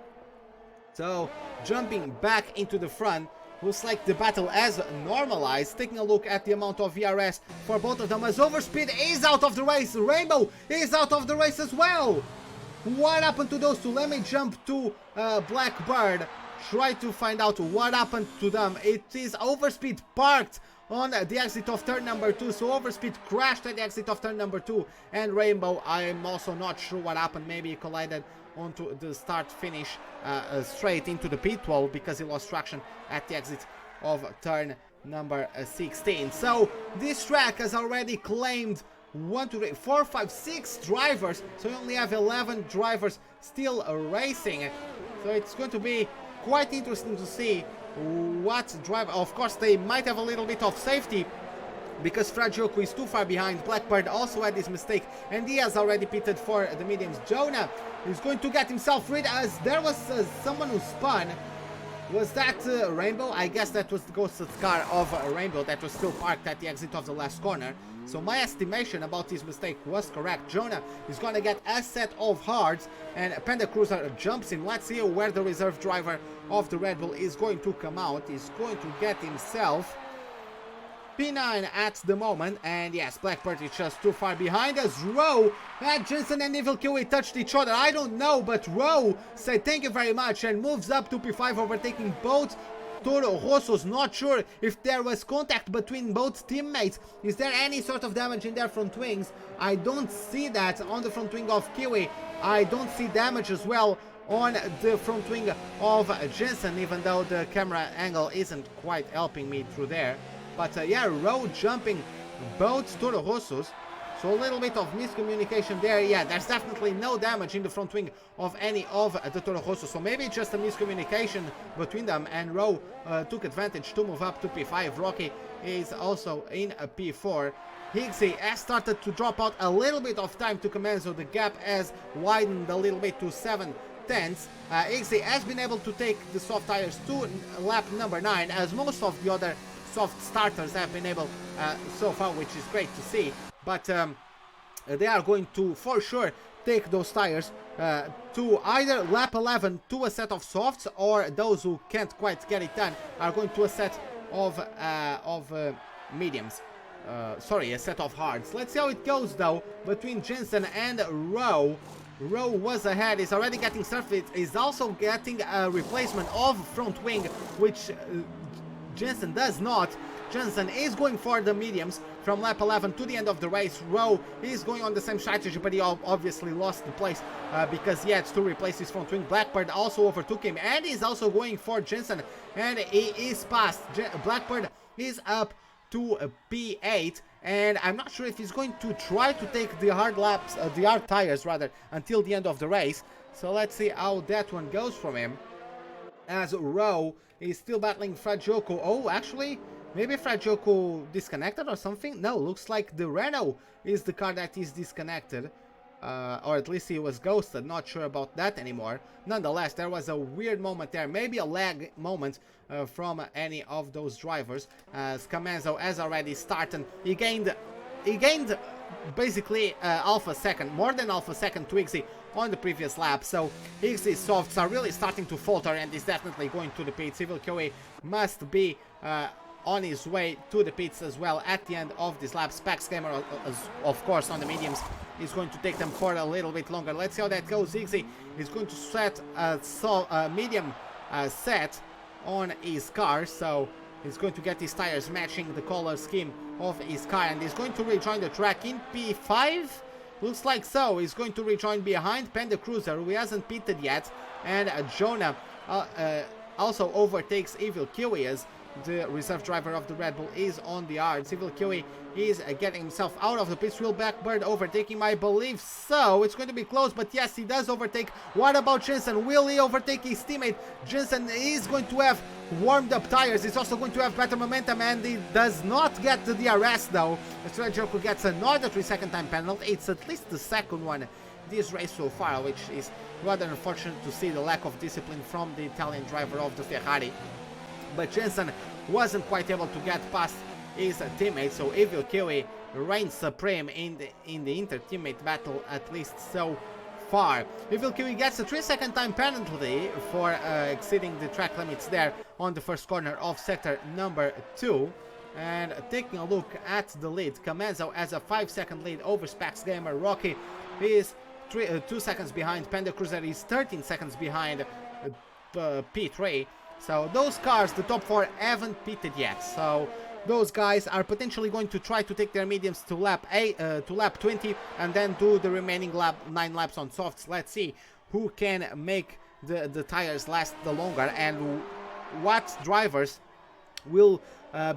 So jumping back into the front, looks like the battle has normalized. Taking a look at the amount of VRS for both of them, as Overspeed is out of the race. Rainbow is out of the race as well. What happened to those two? Let me jump to Blackbird, try to find out what happened to them. It is Overspeed parked on the exit of turn number 2, so Overspeed crashed at the exit of turn number 2, and Rainbow, I'm also not sure what happened. Maybe he collided onto the start finish straight into the pit wall because he lost traction at the exit of turn number 16. So this track has already claimed 1, 2, 3, 4, 5, 6 drivers, so we only have 11 drivers still racing. So it's going to be quite interesting to see what driver. Of course, they might have a little bit of safety because Fragioku is too far behind. Blackbird also had this mistake, and he has already pitted for the mediums. Jonah is going to get himself rid, as there was someone who spun. Was that Rainbow? I guess that was the ghosted car of Rainbow that was still parked at the exit of the last corner. So my estimation about his mistake was correct. Jonah is going to get a set of hards, and Panda Cruiser jumps in. Let's see where the reserve driver of the Red Bull is going to come out. He's going to get himself P9 at the moment, and yes, Blackbird is just too far behind, as Rowe and Jensen and Evil Kiwi touched each other. I don't know, but Rowe said thank you very much and moves up to P5, overtaking both Toro Rossos. Not sure if there was contact between both teammates. Is there any sort of damage in their front wings? I don't see that on the front wing of Kiwi. I don't see damage as well on the front wing of Jensen, even though the camera angle isn't quite helping me through there. But yeah, Rowe jumping both Toro Rossos. So a little bit of miscommunication there. Yeah, there's definitely no damage in the front wing of any of the Toro Rosso. So maybe just a miscommunication between them, and Rowe took advantage to move up to P5. Rwaggy is also in a P4. Higgsy has started to drop out a little bit of time to Comenzo. The gap has widened a little bit to 7/10. Higgsy has been able to take the soft tires to lap number 9, as most of the other soft starters have been able so far, which is great to see. But they are going to, for sure, take those tires to either lap 11 to a set of softs, or those who can't quite get it done are going to a set of mediums. Sorry, a set of hards. Let's see how it goes, though, between Jensen and Rowe. Rowe was ahead, is already getting surface, is also getting a replacement of front wing, which Jensen does not. Jensen is going for the mediums from lap 11 to the end of the race. Rowe is going on the same strategy, but he obviously lost the place because he had to replace his front wing. Blackbird also overtook him, and he's also going for Jensen, and he is past. Blackbird is up to P8, and I'm not sure if he's going to try to take the hard laps, the hard tires rather, until the end of the race. So let's see how that one goes from him, as Rowe is still battling Fragioco. Oh, actually, maybe Fragioco disconnected or something? No, looks like the Renault is the car that is disconnected. Or at least he was ghosted, not sure about that anymore. Nonetheless, there was a weird moment there, maybe a lag moment from any of those drivers, as Comenzo has already started. He gained basically half a second, more than half a second to Higgsy on the previous lap. So Higgsy's softs are really starting to falter, and is definitely going to the pits. Civil QA must be on his way to the pits as well at the end of this lap. Specs Gamer, of course, on the mediums, is going to take them for a little bit longer. Let's see how that goes. Higgsy is going to set a medium set on his car, so he's going to get his tires matching the color scheme of his car, and he's going to rejoin the track in P5. Looks like so. He's going to rejoin behind Panda Cruiser, who hasn't pitted yet, and Jonah also overtakes Evil Kiwi, as the reserve driver of the Red Bull is on the hard. Evil Kiwi is getting himself out of the pits. Will Blackbird overtaking him? I believe so. It's going to be close, but yes, he does overtake. What about Jensen? Will he overtake his teammate? Jensen is going to have warmed up tires. He's also going to have better momentum, and he does not get the DRS though. Joko gets another 3-second time penalty. It's at least the second one this race so far, which is rather unfortunate to see the lack of discipline from the Italian driver of the Ferrari. But Jensen wasn't quite able to get past his teammate, so Evil Kiwi reigns supreme in the inter-teammate battle, at least so far. Evil Kiwi gets a 3-second time penalty for exceeding the track limits there on the first corner of sector number 2. And taking a look at the lead, Comenzo has a 5-second lead over Specs Gamer. Rwaggy is 2 seconds behind. Panda Cruiser is 13 seconds behind P3. So those cars, the top 4, haven't pitted yet. So those guys are potentially going to try to take their mediums to lap 20, and then do the remaining 9 laps on softs. Let's see who can make the tires last the longer, and what drivers will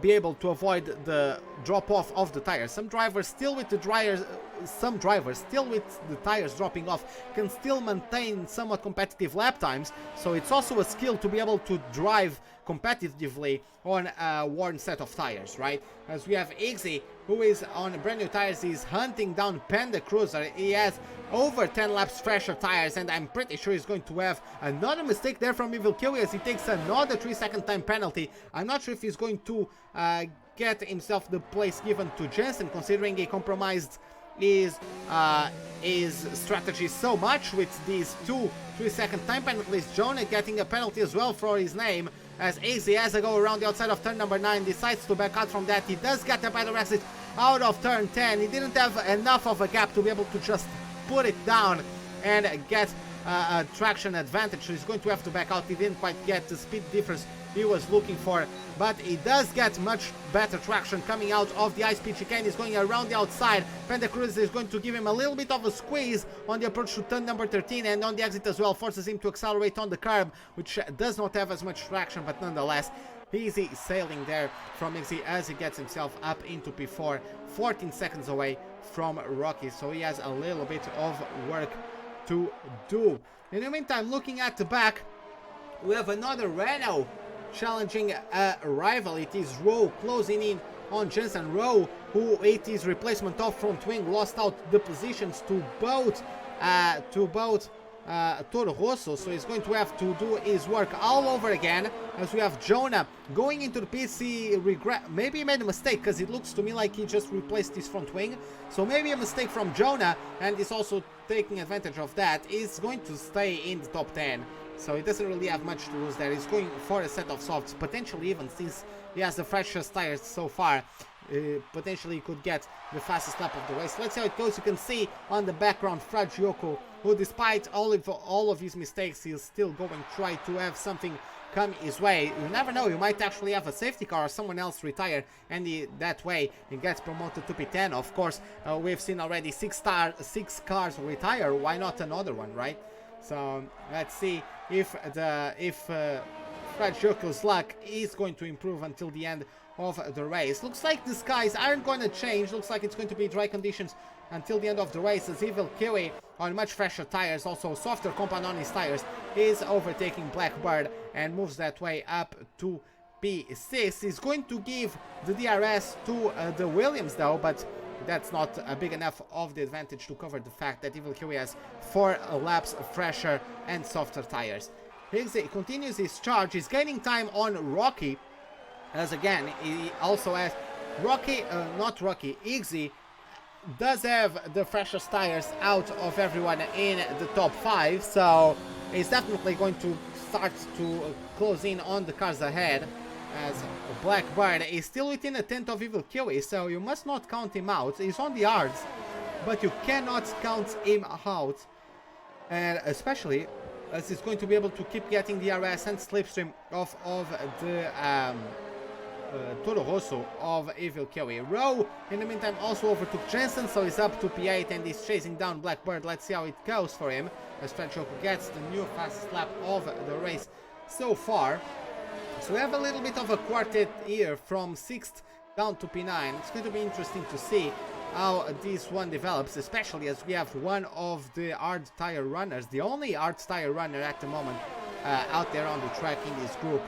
be able to avoid the drop off of the tires. Some drivers still with the tires dropping off can still maintain somewhat competitive lap times, so it's also a skill to be able to drive competitively on a worn set of tires, right? As we have Higgsy, who is on brand new tires, he's hunting down Panda Cruiser. He has over 10 laps fresher tires, and I'm pretty sure he's going to have another mistake there from Evil Kiwi, as he takes another 3-second time penalty. I'm not sure if he's going to get himself the place given to Jensen, considering he compromised his strategy so much with these 2 3-second time penalties. Jonah getting a penalty as well for his name, as Higgsy has a go around the outside of turn number 9, decides to back out from that. He does get a better exit out of turn 10. He didn't have enough of a gap to be able to just put it down and get a traction advantage, so he's going to have to back out. He didn't quite get the speed difference he was looking for, but he does get much better traction coming out of the high-speed chicane. He's going around the outside. Panda Cruiser is going to give him a little bit of a squeeze on the approach to turn number 13, and on the exit as well, forces him to accelerate on the curb, which does not have as much traction, but nonetheless Easy sailing there from Igzy as he gets himself up into P4, 14 seconds away from Rwaggy, so he has a little bit of work to do. In the meantime, looking at the back, we have another Renault challenging a rival. It is Rowe closing in on Jensen. Rowe, who it is replacement of front wing, lost out the positions to both Toro Rosso, so he's going to have to do his work all over again. As we have Jonah going into the PC, maybe he made a mistake, because it looks to me like he just replaced his front wing, so maybe a mistake from Jonah, and he's also taking advantage of that. He's going to stay in the top 10, so he doesn't really have much to lose there. He's going for a set of softs, potentially, even since he has the freshest tires so far. Potentially he could get the fastest lap of the race. Let's see how it goes. You can see on the background Rwaggy, who despite all of his mistakes, he's still going to try to have something come his way. You never know, you might actually have a safety car or someone else retire, and that way he gets promoted to P10. Of course, we've seen already 6 cars retire. Why not another one, right? So let's see if Rwaggy's luck is going to improve until the end of the race. Looks like the skies aren't going to change. Looks like it's going to be dry conditions until the end of the race, as Evil Kiwi on much fresher tires, also softer compound on his tires, is overtaking Blackbird and moves that way up to P6. He's going to give the DRS to the Williams though, but that's not big enough of the advantage to cover the fact that Evil Kiwi has 4 laps fresher and softer tires. He continues his charge. He's gaining time on Rwaggy, as again he also has Igzy does have the freshest tires out of everyone in the top 5, so he's definitely going to start to close in on the cars ahead, as Blackbird is still within a tenth of Evil Kiwi, so you must not count him out. He's on the yards, but you cannot count him out, and especially as he's going to be able to keep getting the DRS and slipstream of the Toro Rosso of Evil Kiwi. Rowe, in the meantime, also overtook Jensen, so he's up to P8 and he's chasing down Blackbird. Let's see how it goes for him, as Rwaggy gets the new fastest lap of the race so far. So we have a little bit of a quartet here from 6th down to P9. It's going to be interesting to see how this one develops, especially as we have one of the hard tire runners, the only hard tire runner at the moment out there on the track in this group,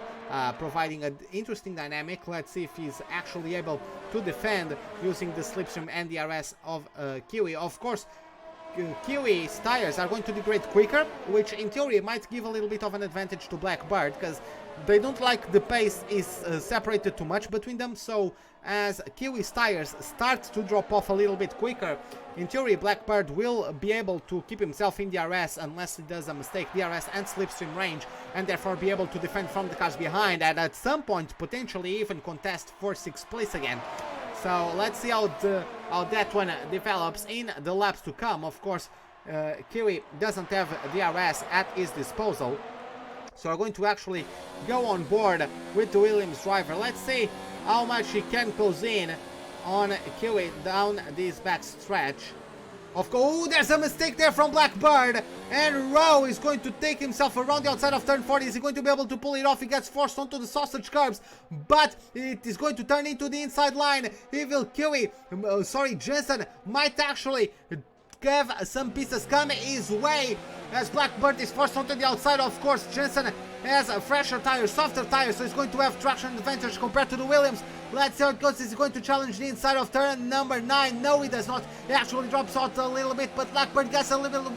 providing an interesting dynamic. Let's see if he's actually able to defend using the slipstream and DRS of Kiwi. Of course, Kiwi's tires are going to degrade quicker, which in theory might give a little bit of an advantage to Blackbird, because they don't like the pace is separated too much between them. So as Kiwi's tires start to drop off a little bit quicker, in theory Blackbird will be able to keep himself in DRS unless he does a mistake, DRS and slipstream range, and therefore be able to defend from the cars behind, and at some point potentially even contest for 6th place again. So let's see how that one develops in the laps to come. Of course, Kiwi doesn't have DRS at his disposal, so we're going to actually go on board with the Williams driver. Let's see how much he can close in on Kiwi down this back stretch. Of course, there's a mistake there from Blackbird, and Rowe is going to take himself around the outside of turn 40. Is he going to be able to pull it off? He gets forced onto the sausage curbs, but it is going to turn into the inside line. Evil Kiwi, Jensen might actually have some pieces come his way, as Blackbird is forced onto the outside. Of course, Jensen has a fresher tire, softer tire, so he's going to have traction advantage compared to the Williams. Let's see how it goes. Is he going to challenge the inside of turn number 9? No, he does not. He actually drops out a little bit, but Blackbird gets a little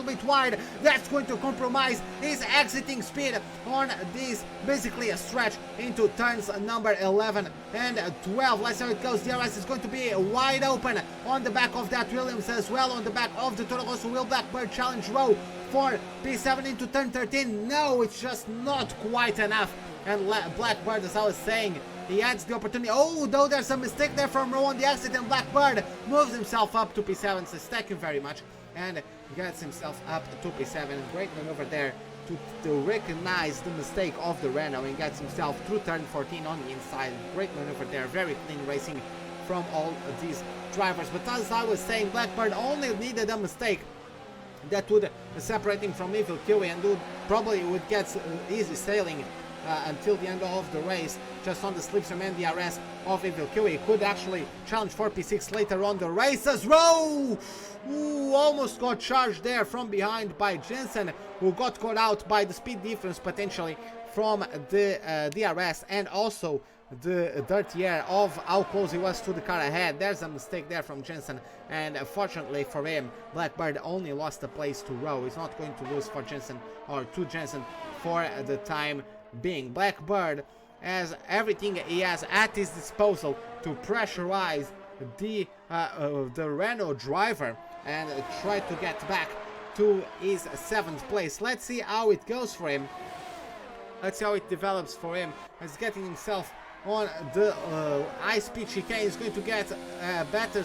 bit wide. That's going to compromise his exiting speed on this, basically a stretch into turns number 11 and 12. Let's see how it goes. DRS is going to be wide open on the back of that Williams as well. On the back of the Toro Rosso, will Blackbird challenge Rowe for P7 into turn 13? No, it's just not quite enough. And Blackbird, as I was saying, he adds the opportunity. Oh, though there's a mistake there from Rowe on the exit, and Blackbird moves himself up to P7, says thank you very much, and gets himself up to P7. Great maneuver there to recognize the mistake of the Renault and gets himself through turn 14 on the inside. Great maneuver there, very clean racing from all of these drivers. But as I was saying, Blackbird only needed a mistake that would separate him from Evil Kiwi and probably would get easy sailing until the end of the race, just on the slipstream and DRS of Evil Kiwi. Could actually challenge for P6 later on the race as well. Ooh, almost got charged there from behind by Jensen, who got caught out by the speed difference potentially from the DRS and also the dirty air of how close he was to the car ahead. There's a mistake there from Jensen, and fortunately for him, Blackbird only lost a place to Rowe. He's not going to lose for Jensen or to Jensen for the time being. Blackbird has everything he has at his disposal to pressurize the Renault driver and try to get back to his 7th place. Let's see how it goes for him. Let's see how it develops for him. He's getting himself on the high-speed chicane. He's going to get better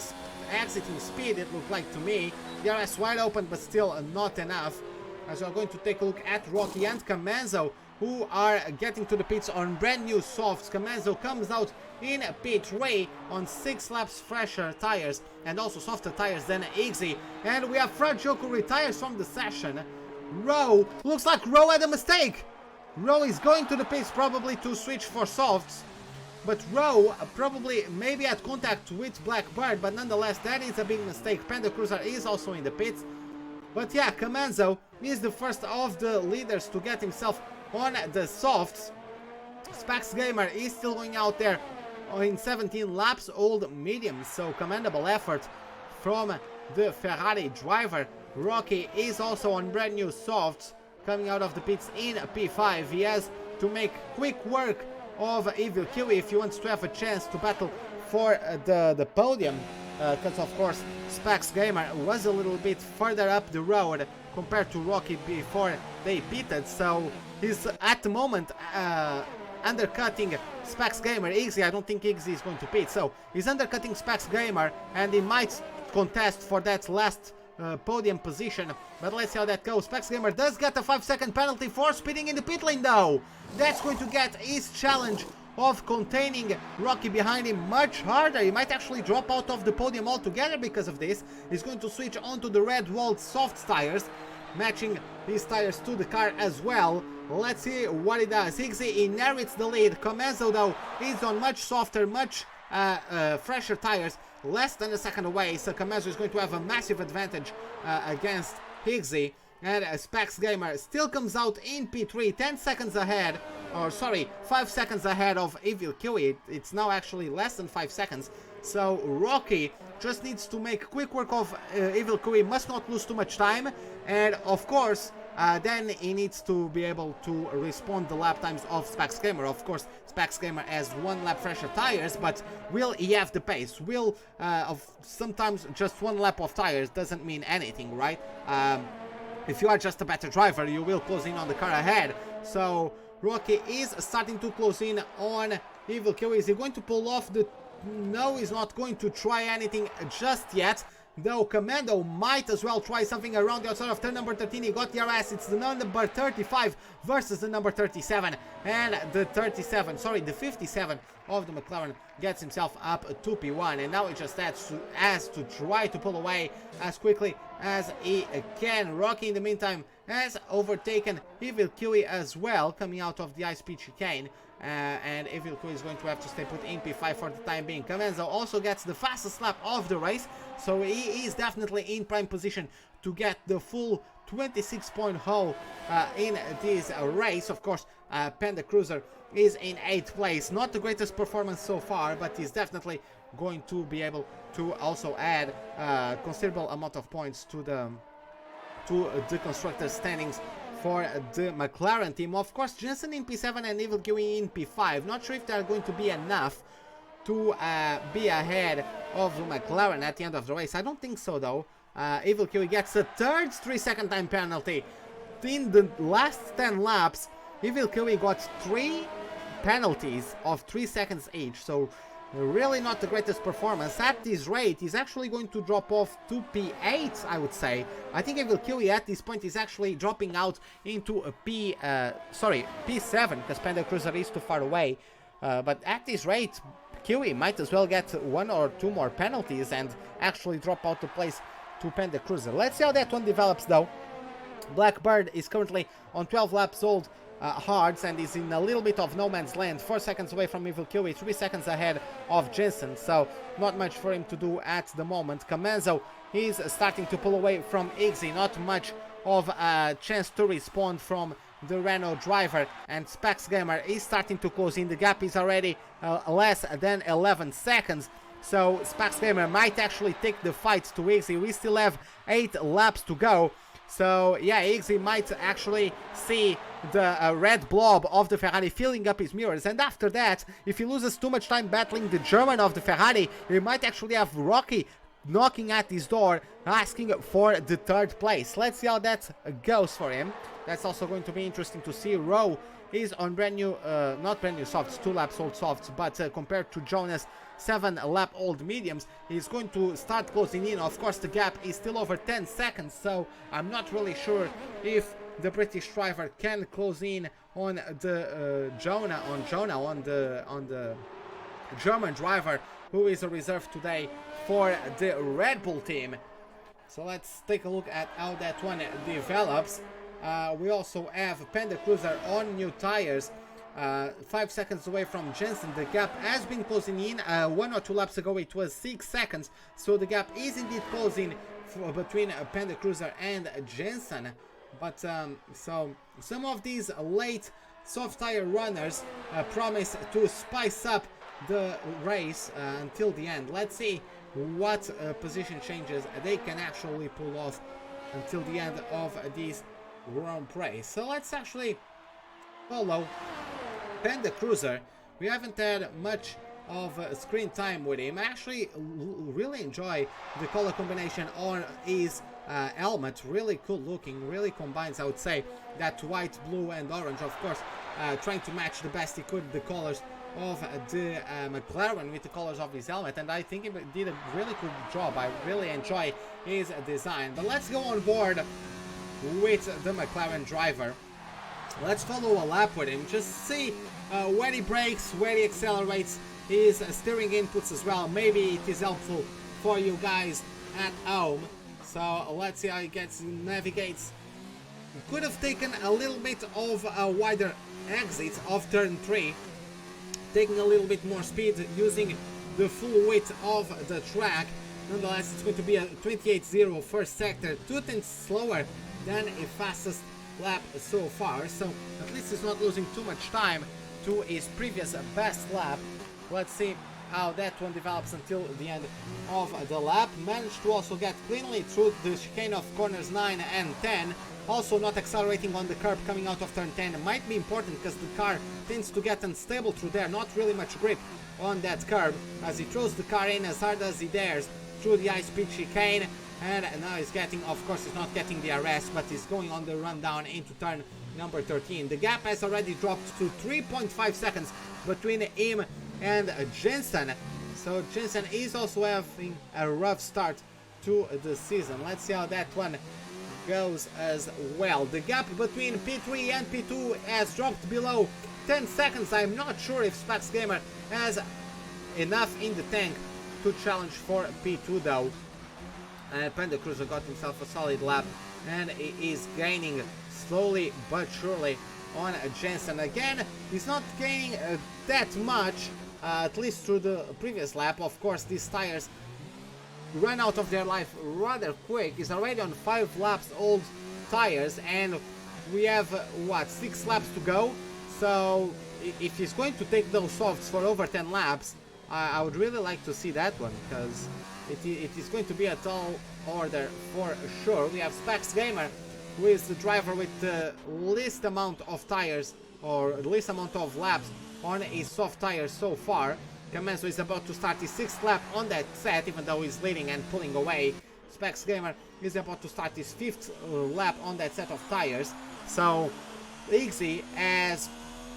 exiting speed, it looked like to me. DRS wide open, but still not enough. As we're going to take a look at Rwaggy and Camenzo, who are getting to the pits on brand new softs. Camenzo comes out in pit 3 on 6 laps fresher tires and also softer tires than Igzy. And we have Fragile who retires from the session. Rowe, looks like Rowe had a mistake. Rowe is going to the pits probably to switch for softs, but Rowe probably maybe had contact with Blackbird, but nonetheless that is a big mistake. Panda Cruiser is also in the pits. But yeah, Camenzo is the first of the leaders to get himself on the softs. Spax Gamer is still going out there in 17 laps old mediums, so commendable effort from the Ferrari driver. Rocky is also on brand new softs, coming out of the pits in P5. He has to make quick work of Evil Kiwi if he wants to have a chance to battle for the podium, because of course Spax Gamer was a little bit further up the road compared to Rocky before they pitted, so he's at the moment undercutting Spax Gamer. Igzy, I don't think Igzy is going to pit, so he's undercutting Spax Gamer and he might contest for that last podium position, but let's see how that goes. Spax Gamer does get a 5-second penalty for speeding in the pit lane though. That's going to get his challenge of containing Rocky behind him much harder. He might actually drop out of the podium altogether because of this. He's going to switch onto the red walled soft tires, matching his tires to the car as well. Let's see what he does. Igzy inherits the lead. Camenzo though is on much softer, much fresher tires, less than a second away, so Camenzo is going to have a massive advantage against Igzy. And Spax Gamer still comes out in P3, 10 seconds ahead, or sorry, 5 seconds ahead of Evil Kiwi. It's now actually less than 5 seconds. So Rocky just needs to make quick work of Evil Kiwi, must not lose too much time, and of course then he needs to be able to respond the lap times of Spax Gamer. Of course, Spax Gamer has 1 lap fresher tires, but will he have the pace? Will sometimes just 1 lap of tires doesn't mean anything, right? If you are just a better driver, you will close in on the car ahead. So Rocky is starting to close in on Evil Kiwi. Is he going to pull off the... No, he's not going to try anything just yet. Though Commando might as well try something around the outside of turn number 13. He got the RS. It's the number 35 versus the number 37. And the 57 of the McLaren gets himself up to P1. And now he just has to try to pull away as quickly as he can. Rocky, in the meantime, has overtaken Evil Kiwi as well, coming out of the high-speed chicane. And Evil Kiwi is going to have to stay put in P5 for the time being. Camenzo also gets the fastest lap of the race, so he is definitely in prime position to get the full 26-point haul in this race. Of course, Panda Cruiser is in 8th place. Not the greatest performance so far, but he's definitely going to be able to also add considerable amount of points to the constructors' standings for the McLaren team. Of course, Jensen in P7 and Evil Kiwi in P5. Not sure if they are going to be enough to be ahead of the McLaren at the end of the race. I don't think so, though. Evil Kiwi gets a third 3-second time penalty. In the last 10 laps, Evil Kiwi got 3 penalties of 3 seconds each, so really not the greatest performance. At this rate, he's actually going to drop off to P8, I would say. I think Evil Kiwi at this point is actually dropping out into a P7, because Panda Cruiser is too far away. But at this rate, Kiwi might as well get 1 or 2 more penalties and actually drop out the place to Panda Cruiser. Let's see how that one develops, though. Blackbird is currently on 12 laps old hards and is in a little bit of no man's land. 4 seconds away from Evil Kiwi, 3 seconds ahead of Jensen, so not much for him to do at the moment. Kamenzo is starting to pull away from Iggy, not much of a chance to respond from the Renault driver, and Specs Gamer is starting to close in. The gap is already less than 11 seconds, so Specs Gamer might actually take the fight to Iggy. We still have 8 laps to go. So yeah, Iggy might actually see the red blob of the Ferrari filling up his mirrors, and after that, if he loses too much time battling the German of the Ferrari, he might actually have Rwaggy knocking at his door, asking for the 3rd place. Let's see how that goes for him. That's also going to be interesting to see. Rowe is on brand new, not brand new softs, 2 laps old softs, but compared to Jonas, 7 lap old mediums, he's going to start closing in. Of course, the gap is still over 10 seconds, so I'm not really sure if the British driver can close in on the on the German driver, who is a reserve today for the Red Bull team. So let's take a look at how that one develops. We also have Panda Cruiser on new tires, 5 seconds away from Jensen. The gap has been closing in. 1 or 2 laps ago it was 6 seconds, so the gap is indeed closing between Panda Cruiser and Jensen. But so some of these late soft tire runners promise to spice up the race until the end. Let's see what position changes they can actually pull off until the end of this Grand Prix. So let's actually follow Panda Cruiser. We haven't had much of screen time with him. I actually really enjoy the color combination on his helmet. Really cool looking, really combines, I would say, that white, blue and orange. Of course, trying to match the best he could the colors of the McLaren with the colors of his helmet, and I think he did a really good job. I really enjoy his design. But let's go on board with the McLaren driver. Let's follow a lap with him, just see where he brakes, where he accelerates, his steering inputs as well. Maybe it is helpful for you guys at home. So let's see how he navigates. Could have taken a little bit of a wider exit of turn 3, taking a little bit more speed, using the full width of the track. Nonetheless, it's going to be a 28.0 first sector, 2 tenths slower than a fastest lap so far, so at least he's not losing too much time to his previous best lap. Let's see how that one develops until the end of the lap. Managed to also get cleanly through the chicane of corners 9 and 10. Also not accelerating on the curb coming out of turn 10. It might be important because the car tends to get unstable through there. Not really much grip on that curb as he throws the car in as hard as he dares through the high-speed chicane. And now he's getting, of course he's not getting the arrest, but he's going on the run down into turn number 13. The gap has already dropped to 3.5 seconds between him and Jensen. So Jensen is also having a rough start to the season. Let's see how that one goes as well. The gap between P3 and P2 has dropped below 10 seconds. I'm not sure if Specs Gamer has enough in the tank to challenge for P2 though. Panda Cruiser got himself a solid lap and he is gaining slowly but surely on Jensen. Again, he's not gaining that much, at least through the previous lap. Of course, these tires run out of their life rather quick. He's already on 5 laps old tires and we have what, 6 laps to go. So if he's going to take those softs for over 10 laps, I would really like to see that one, because it is going to be a tall order for sure. We have Specs Gamer, who is the driver with the least amount of tires, or least amount of laps on his soft tires so far. Kamenzo is about to start his 6th lap on that set, even though he's leading and pulling away. Specs Gamer is about to start his 5th lap on that set of tires. So Iggy has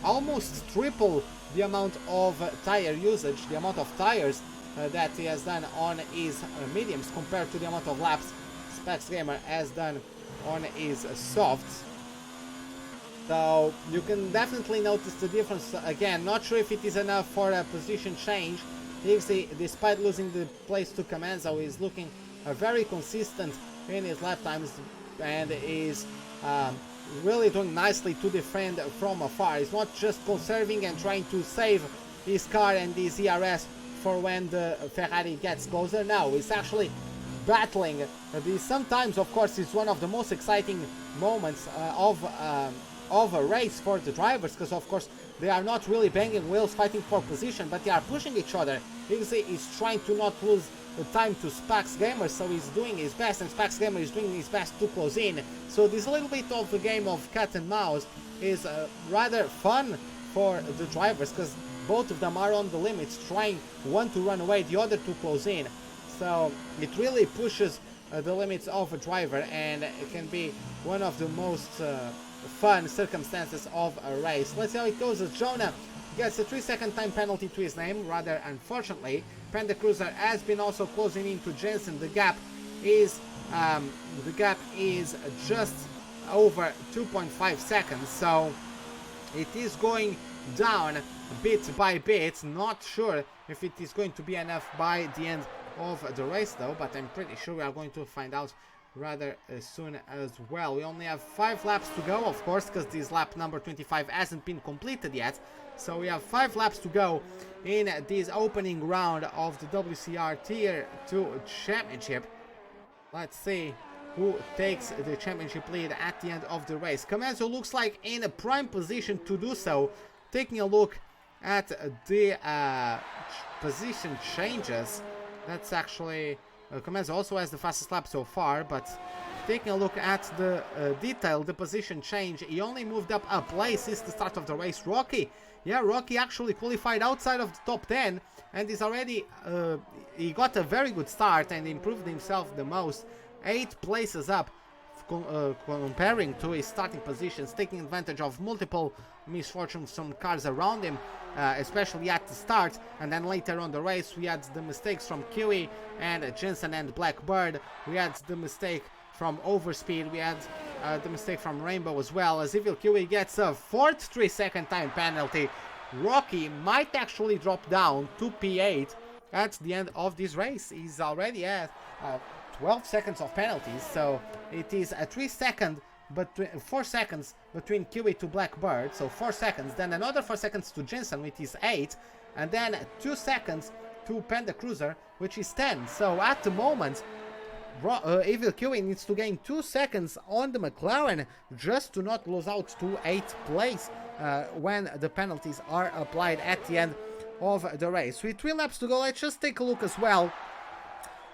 almost triple the amount of tire usage, the amount of tires that he has done on his mediums compared to the amount of laps Specs Gamer has done on his softs. So you can definitely notice the difference. Again, not sure if it is enough for a position change. Iggy, despite losing the place to Kamenzo, is looking very consistent in his lap times and is really doing nicely to defend from afar. He's not just conserving and trying to save his car and his ERS for when the Ferrari gets closer. No, he's actually battling. This sometimes, of course, is one of the most exciting moments of a race for the drivers, because of course they are not really banging wheels fighting for position, but they are pushing each other. Igzy is trying to not lose the time to Spax Gamer, so he's doing his best, and Spax Gamer is doing his best to close in. So this little bit of the game of cat and mouse is rather fun for the drivers, because both of them are on the limits, trying one to run away, the other to close in. So it really pushes the limits of a driver, and it can be one of the most fun circumstances of a race. Let's see how it goes. As Jonah gets a 3-second time penalty to his name, rather unfortunately. Panda Cruiser has been also closing into Jensen. The gap is just over 2.5 seconds, so it is going down bit by bit. Not sure if it is going to be enough by the end of the race though, but I'm pretty sure we are going to find out rather soon as well. We only have 5 laps to go, of course, because this lap number 25 hasn't been completed yet. So we have 5 laps to go in this opening round of the WCR Tier 2 Championship. Let's see who takes the championship lead at the end of the race. Comanzo looks like in a prime position to do so. Taking a look at the position changes, that's actually Comanzo also has the fastest lap so far, but taking a look at the detail, the position change, he only moved up a place since the start of the race. Rwaggy, yeah, Rwaggy actually qualified outside of the top 10 and is already, he got a very good start and improved himself the most. 8 places up comparing to his starting positions, taking advantage of multiple misfortunes from cars around him, especially at the start, and then later on the race we had the mistakes from Kiwi and Jensen and Blackbird. We had the mistake from Overspeed, we had the mistake from Rainbow as well, as Evil Kiwi gets a 4th 3-second time penalty. Rocky might actually drop down to P8 at the end of this race. He's already at 12 seconds of penalties, so it is a 4 seconds between Kiwi to Blackbird, so 4 seconds, then another 4 seconds to Jensen, which is 8, and then 2 seconds to Panda Cruiser, which is 10. So at the moment, Evil Kiwi needs to gain 2 seconds on the McLaren just to not lose out to 8th place when the penalties are applied at the end of the race. With 3 laps to go, let's just take a look as well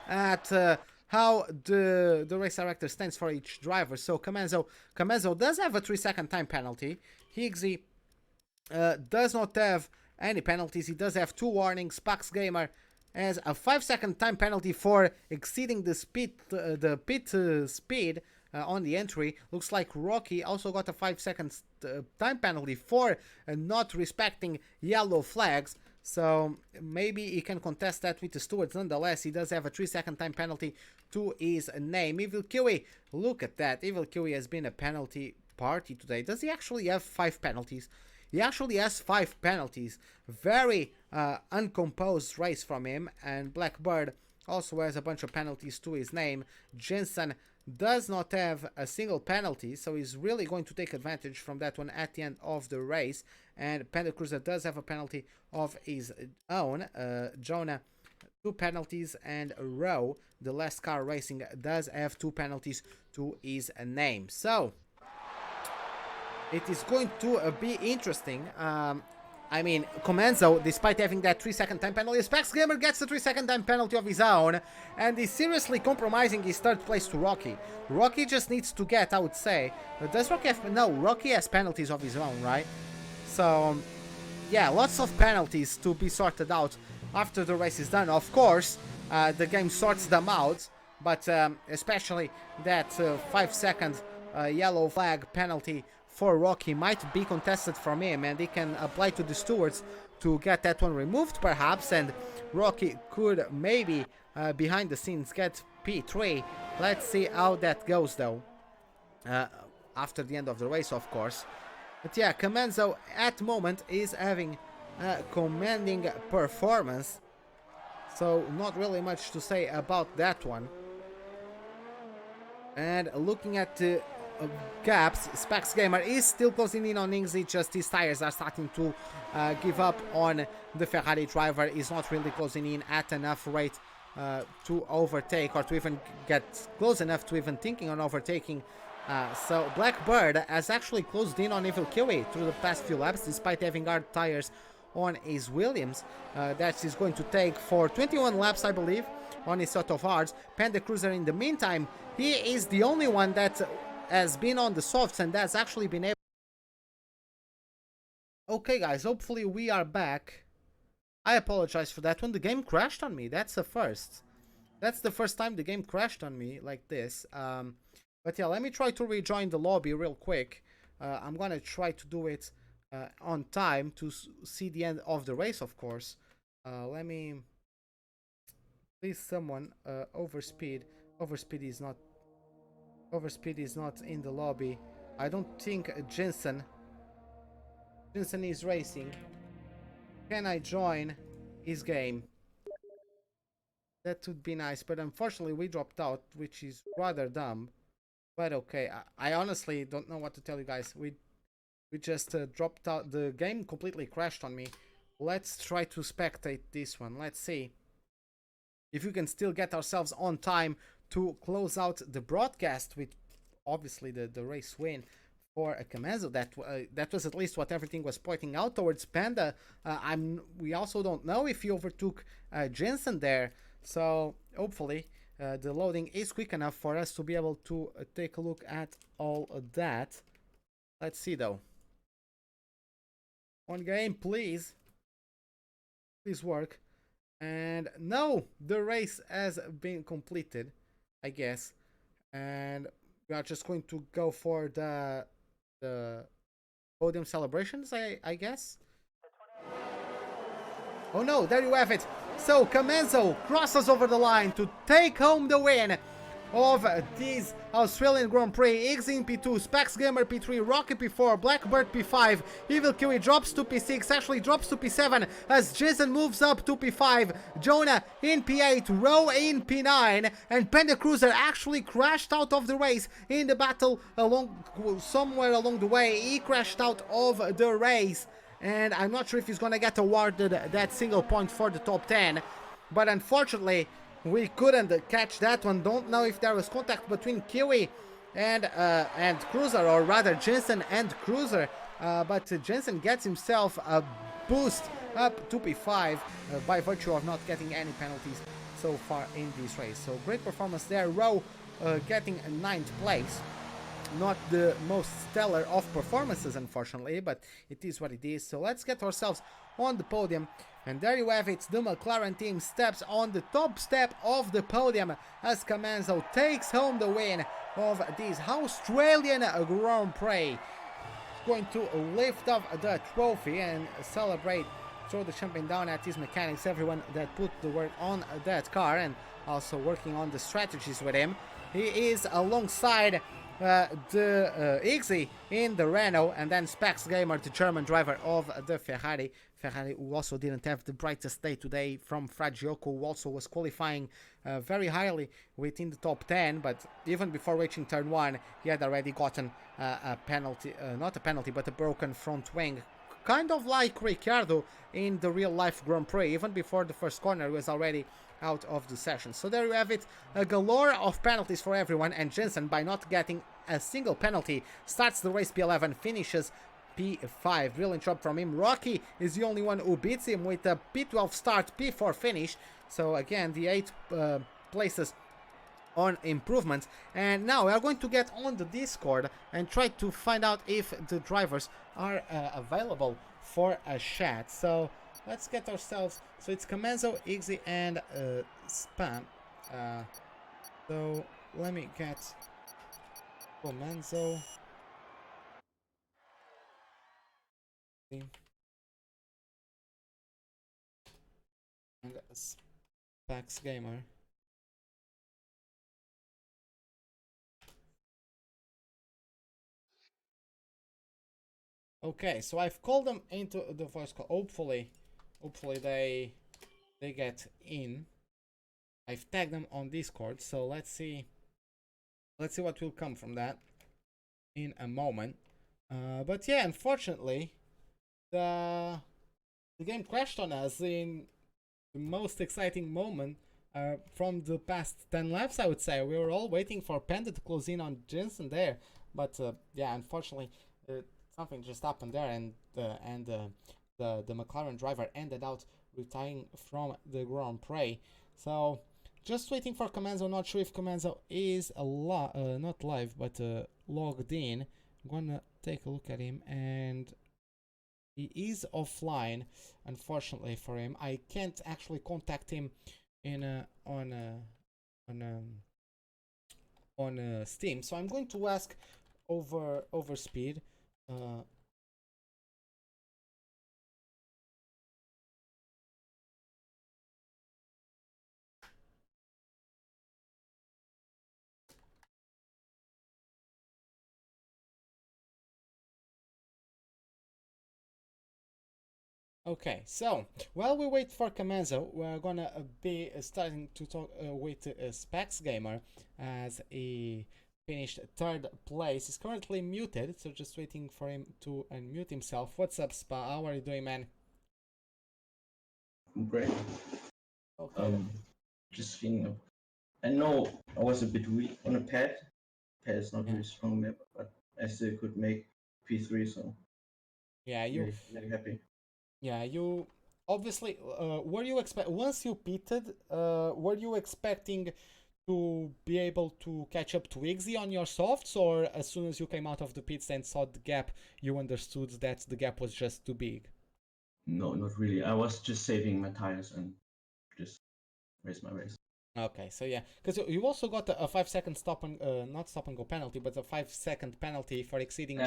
at how the race director stands for each driver. So Comanzo does have a 3-second time penalty. Higgsy does not have any penalties. He does have 2 warnings. Pax Gamer has a 5-second time penalty for exceeding the pit speed on the entry. Looks like Rocky also got a 5-second time penalty for not respecting yellow flags. So maybe he can contest that with the stewards. Nonetheless, he does have a 3-second time penalty to his name. Evil Kiwi, look at that. Evil Kiwi has been a penalty party today. Does he actually have 5 penalties? He actually has 5 penalties. Very uncomposed race from him. And Blackbird also has a bunch of penalties to his name. Jensen does not have a single penalty, so he's really going to take advantage from that one at the end of the race. And Panda Cruiser does have a penalty of his own. Jonah, 2 penalties, and Rowe, the last car racing, does have 2 penalties to his name. So it is going to be interesting. I mean, Comanzo, despite having that 3-second time penalty, Spax Gamer gets the 3-second time penalty of his own, and is seriously compromising his 3rd place to Rocky. Rocky just needs to get, I would say, does Rocky have, no, Rocky has penalties of his own, right? So, yeah, lots of penalties to be sorted out after the race is done. Of course, the game sorts them out, but especially that 5-second yellow flag penalty for Rocky might be contested from him, and he can apply to the stewards to get that one removed perhaps, and Rocky could maybe behind the scenes get P3. Let's see how that goes though, after the end of the race, of course. But yeah, Comanzo at the moment is having a commanding performance, so not really much to say about that one. And looking at the gaps. Specs Gamer is still closing in on Ingsy, just his tires are starting to give up on the Ferrari driver. He's not really closing in at enough rate to overtake, or to even get close enough to even thinking on overtaking. So Blackbird has actually closed in on Evil Kiwi through the past few laps, despite having hard tires on his Williams. That is going to take for 21 laps, I believe, on his sort of hards. Panda Cruiser, in the meantime, he is the only one that has been on the softs and has actually been able... Okay guys, hopefully we are back. I apologize for that one. The game crashed on me. That's the first. That's the first time the game crashed on me like this. But yeah, let me try to rejoin the lobby real quick. I'm gonna try to do it on time to see the end of the race, of course. Let me... Please someone, overspeed. Overspeed is not in the lobby. I don't think Jensen is racing. Can I join his game? That would be nice, but unfortunately we dropped out, which is rather dumb. But okay, I honestly don't know what to tell you guys. We just dropped out. The game completely crashed on me. Let's try to spectate this one. Let's see if we can still get ourselves on time to close out the broadcast with obviously the race win for a Camazo. That was at least what everything was pointing out towards. Panda. We also don't know if he overtook Jensen there, so hopefully the loading is quick enough for us to be able to take a look at all of that. Let's see though. On game, please work. And no, the race has been completed, I guess, and we are just going to go for the podium celebrations, I guess. Oh no, there you have it. So Camazo crosses over the line to take home the win of this Australian Grand Prix. Iggs in P2, Specs Gamer P3, Rocky P4, Blackbird P5, Evil Kiwi drops to P6, actually drops to P7 as Jason moves up to P5, Jonah in P8, Row in P9, and Panda Cruiser actually crashed out of the race in the battle somewhere along the way. He crashed out of the race, and I'm not sure if he's gonna get awarded that single point for the top 10, but unfortunately we couldn't catch that one. Don't know if there was contact between Kiwi and Cruiser, or rather Jensen and Cruiser, but Jensen gets himself a boost up to P5 by virtue of not getting any penalties so far in this race. So great performance there. Row getting a 9th place. Not the most stellar of performances, unfortunately, but it is what it is. So let's get ourselves on the podium, and there you have it. The McLaren team steps on the top step of the podium as Camazo takes home the win of this Australian Grand Prix. Going to lift up the trophy and celebrate, throw the champagne down at his mechanics, everyone that put the work on that car, also working on the strategies with him. He is alongside the Iggsy in the Renault, and then Specs Gamer, the German driver of the Ferrari, who also didn't have the brightest day today, from Fragioco, who also was qualifying very highly within the top 10, but even before reaching turn 1 he had already gotten a penalty, not a penalty but a broken front wing, kind of like Ricciardo in the real life Grand Prix. Even before the first corner he was already out of the session. So there you have it, a galore of penalties for everyone, and Jensen, by not getting a single penalty, starts the race P11, finishes P5. Brilliant job from him. Rocky is the only one who beats him with a P12 start, P4 finish. So again, the 8 places on improvements. And now we are going to get on the Discord and try to find out if the drivers are available for a chat. So let's get ourselves, so it's Camazo, Iggsy, and Spam. So let me get Camazo. And Specs Gamer. Okay, so I've called them into the voice call. Hopefully they get in. I've tagged them on Discord, so let's see what will come from that. in a moment. But yeah, unfortunately, the game crashed on us in the most exciting moment from the past 10 laps, I would say. We were all waiting for Panda to close in on Jensen there, but yeah, unfortunately, something just happened there, and the McLaren driver ended out retiring from the Grand Prix. So just waiting for Comanzo. Not sure if Comanzo is not live, but logged in. I'm gonna take a look at him, and he is offline, unfortunately for him. I can't actually contact him in on Steam, so I'm going to ask over Speed. Uh, Okay, so while we wait for Comanzo, we're gonna be starting to talk with Specs Gamer, as he finished third place. He's currently muted, so just waiting for him to unmute himself. What's up, Spa? How are you doing, man? Great. Okay. Just thinking of, I know I was a bit weak on the pad. Pad is not Yeah. really strong map, but I still could make P3, so Yeah, you. really happy. Yeah, you. Obviously, were you expect once you pitted? Were you expecting to be able to catch up to Iggy on your softs, or as soon as you came out of the pits and saw the gap, you understood that the gap was just too big? No, not really. I was just saving my tires and just race my race. Okay, so yeah, because you also got a 5 second stop and not stop and go penalty, but a 5 second penalty for exceeding I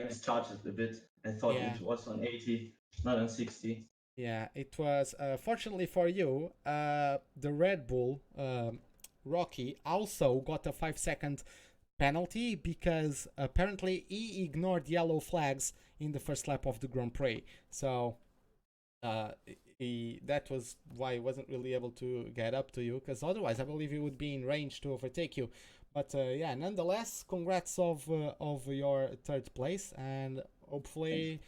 mischarged a bit. I thought yeah. it was on 80, not on 60. Yeah, it was. Fortunately for you, the Red Bull Rocky also got a 5 second penalty because apparently he ignored yellow flags in the first lap of the Grand Prix. So that was why he wasn't really able to get up to you, because otherwise I believe he would be in range to overtake you. But yeah, nonetheless, congrats of your third place, and hopefully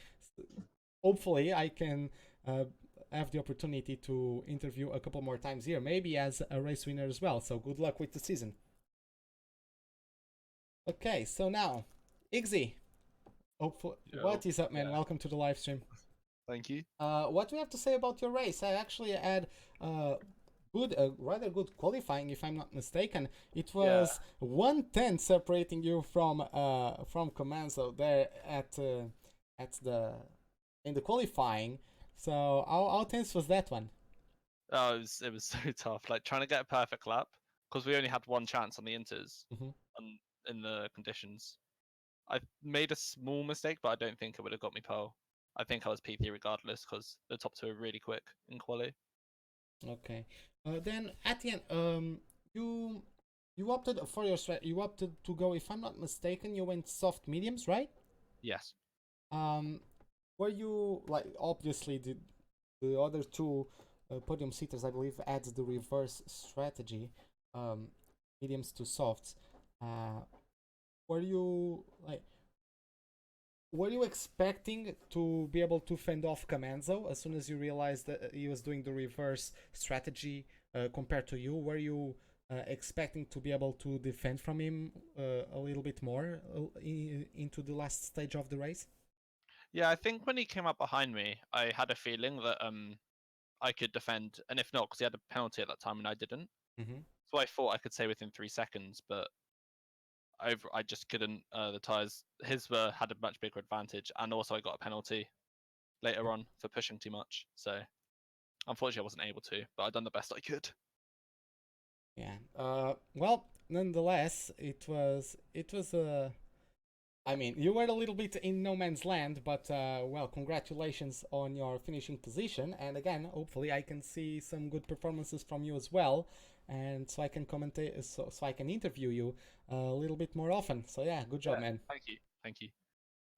I can have the opportunity to interview a couple more times here, maybe as a race winner as well. So good luck with the season. Okay, so now, Iggy, hopefully, what is up, man? Welcome to the live stream. Thank you. What do you have to say about your race? I actually had rather good qualifying, if I'm not mistaken. It was 110 separating you from Comanzo there at the in the qualifying. So how tense was that one? Oh, it was so tough. Like trying to get a perfect lap because we only had one chance on the inters in the conditions. I made a small mistake, but I don't think it would have got me pole. I think I was P3 regardless because the top two are really quick in quali. Okay. Then at the end, you opted for your you opted to go. If I'm not mistaken, you went soft mediums, right? Yes. Were you like obviously the other two podium seaters, I believe, adds the reverse strategy, mediums to softs. Were you like? Were you expecting to be able to fend off Comanzo as soon as you realized that he was doing the reverse strategy compared to you? Were you expecting to be able to defend from him a little bit more into the last stage of the race? Yeah, I think when he came up behind me, I had a feeling that I could defend, and if not, because he had a penalty at that time and I didn't. So I thought I could say within 3 seconds, but I just couldn't. The tires, his had a much bigger advantage, and also I got a penalty later on for pushing too much. So unfortunately, I wasn't able to, but I done the best I could. Yeah. Well, nonetheless, it was I mean, you were a little bit in no man's land, but well, congratulations on your finishing position. And again, hopefully, I can see some good performances from you as well, and so I can commentate, so I can interview you a little bit more often. So yeah, good job, man. Thank you.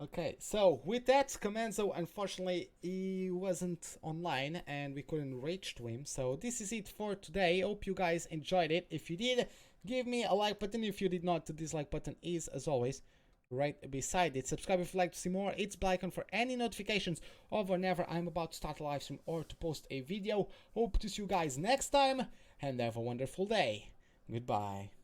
Okay, so with that, Comanzo, unfortunately, he wasn't online and we couldn't reach to him. So this is it for today. Hope you guys enjoyed it. If you did, give me a like button. If you did not, the dislike button is, as always, right beside it. Subscribe if you'd like to see more. It's bell icon for any notifications of whenever I'm about to start a live stream or to post a video. Hope to see you guys next time, and have a wonderful day. Goodbye.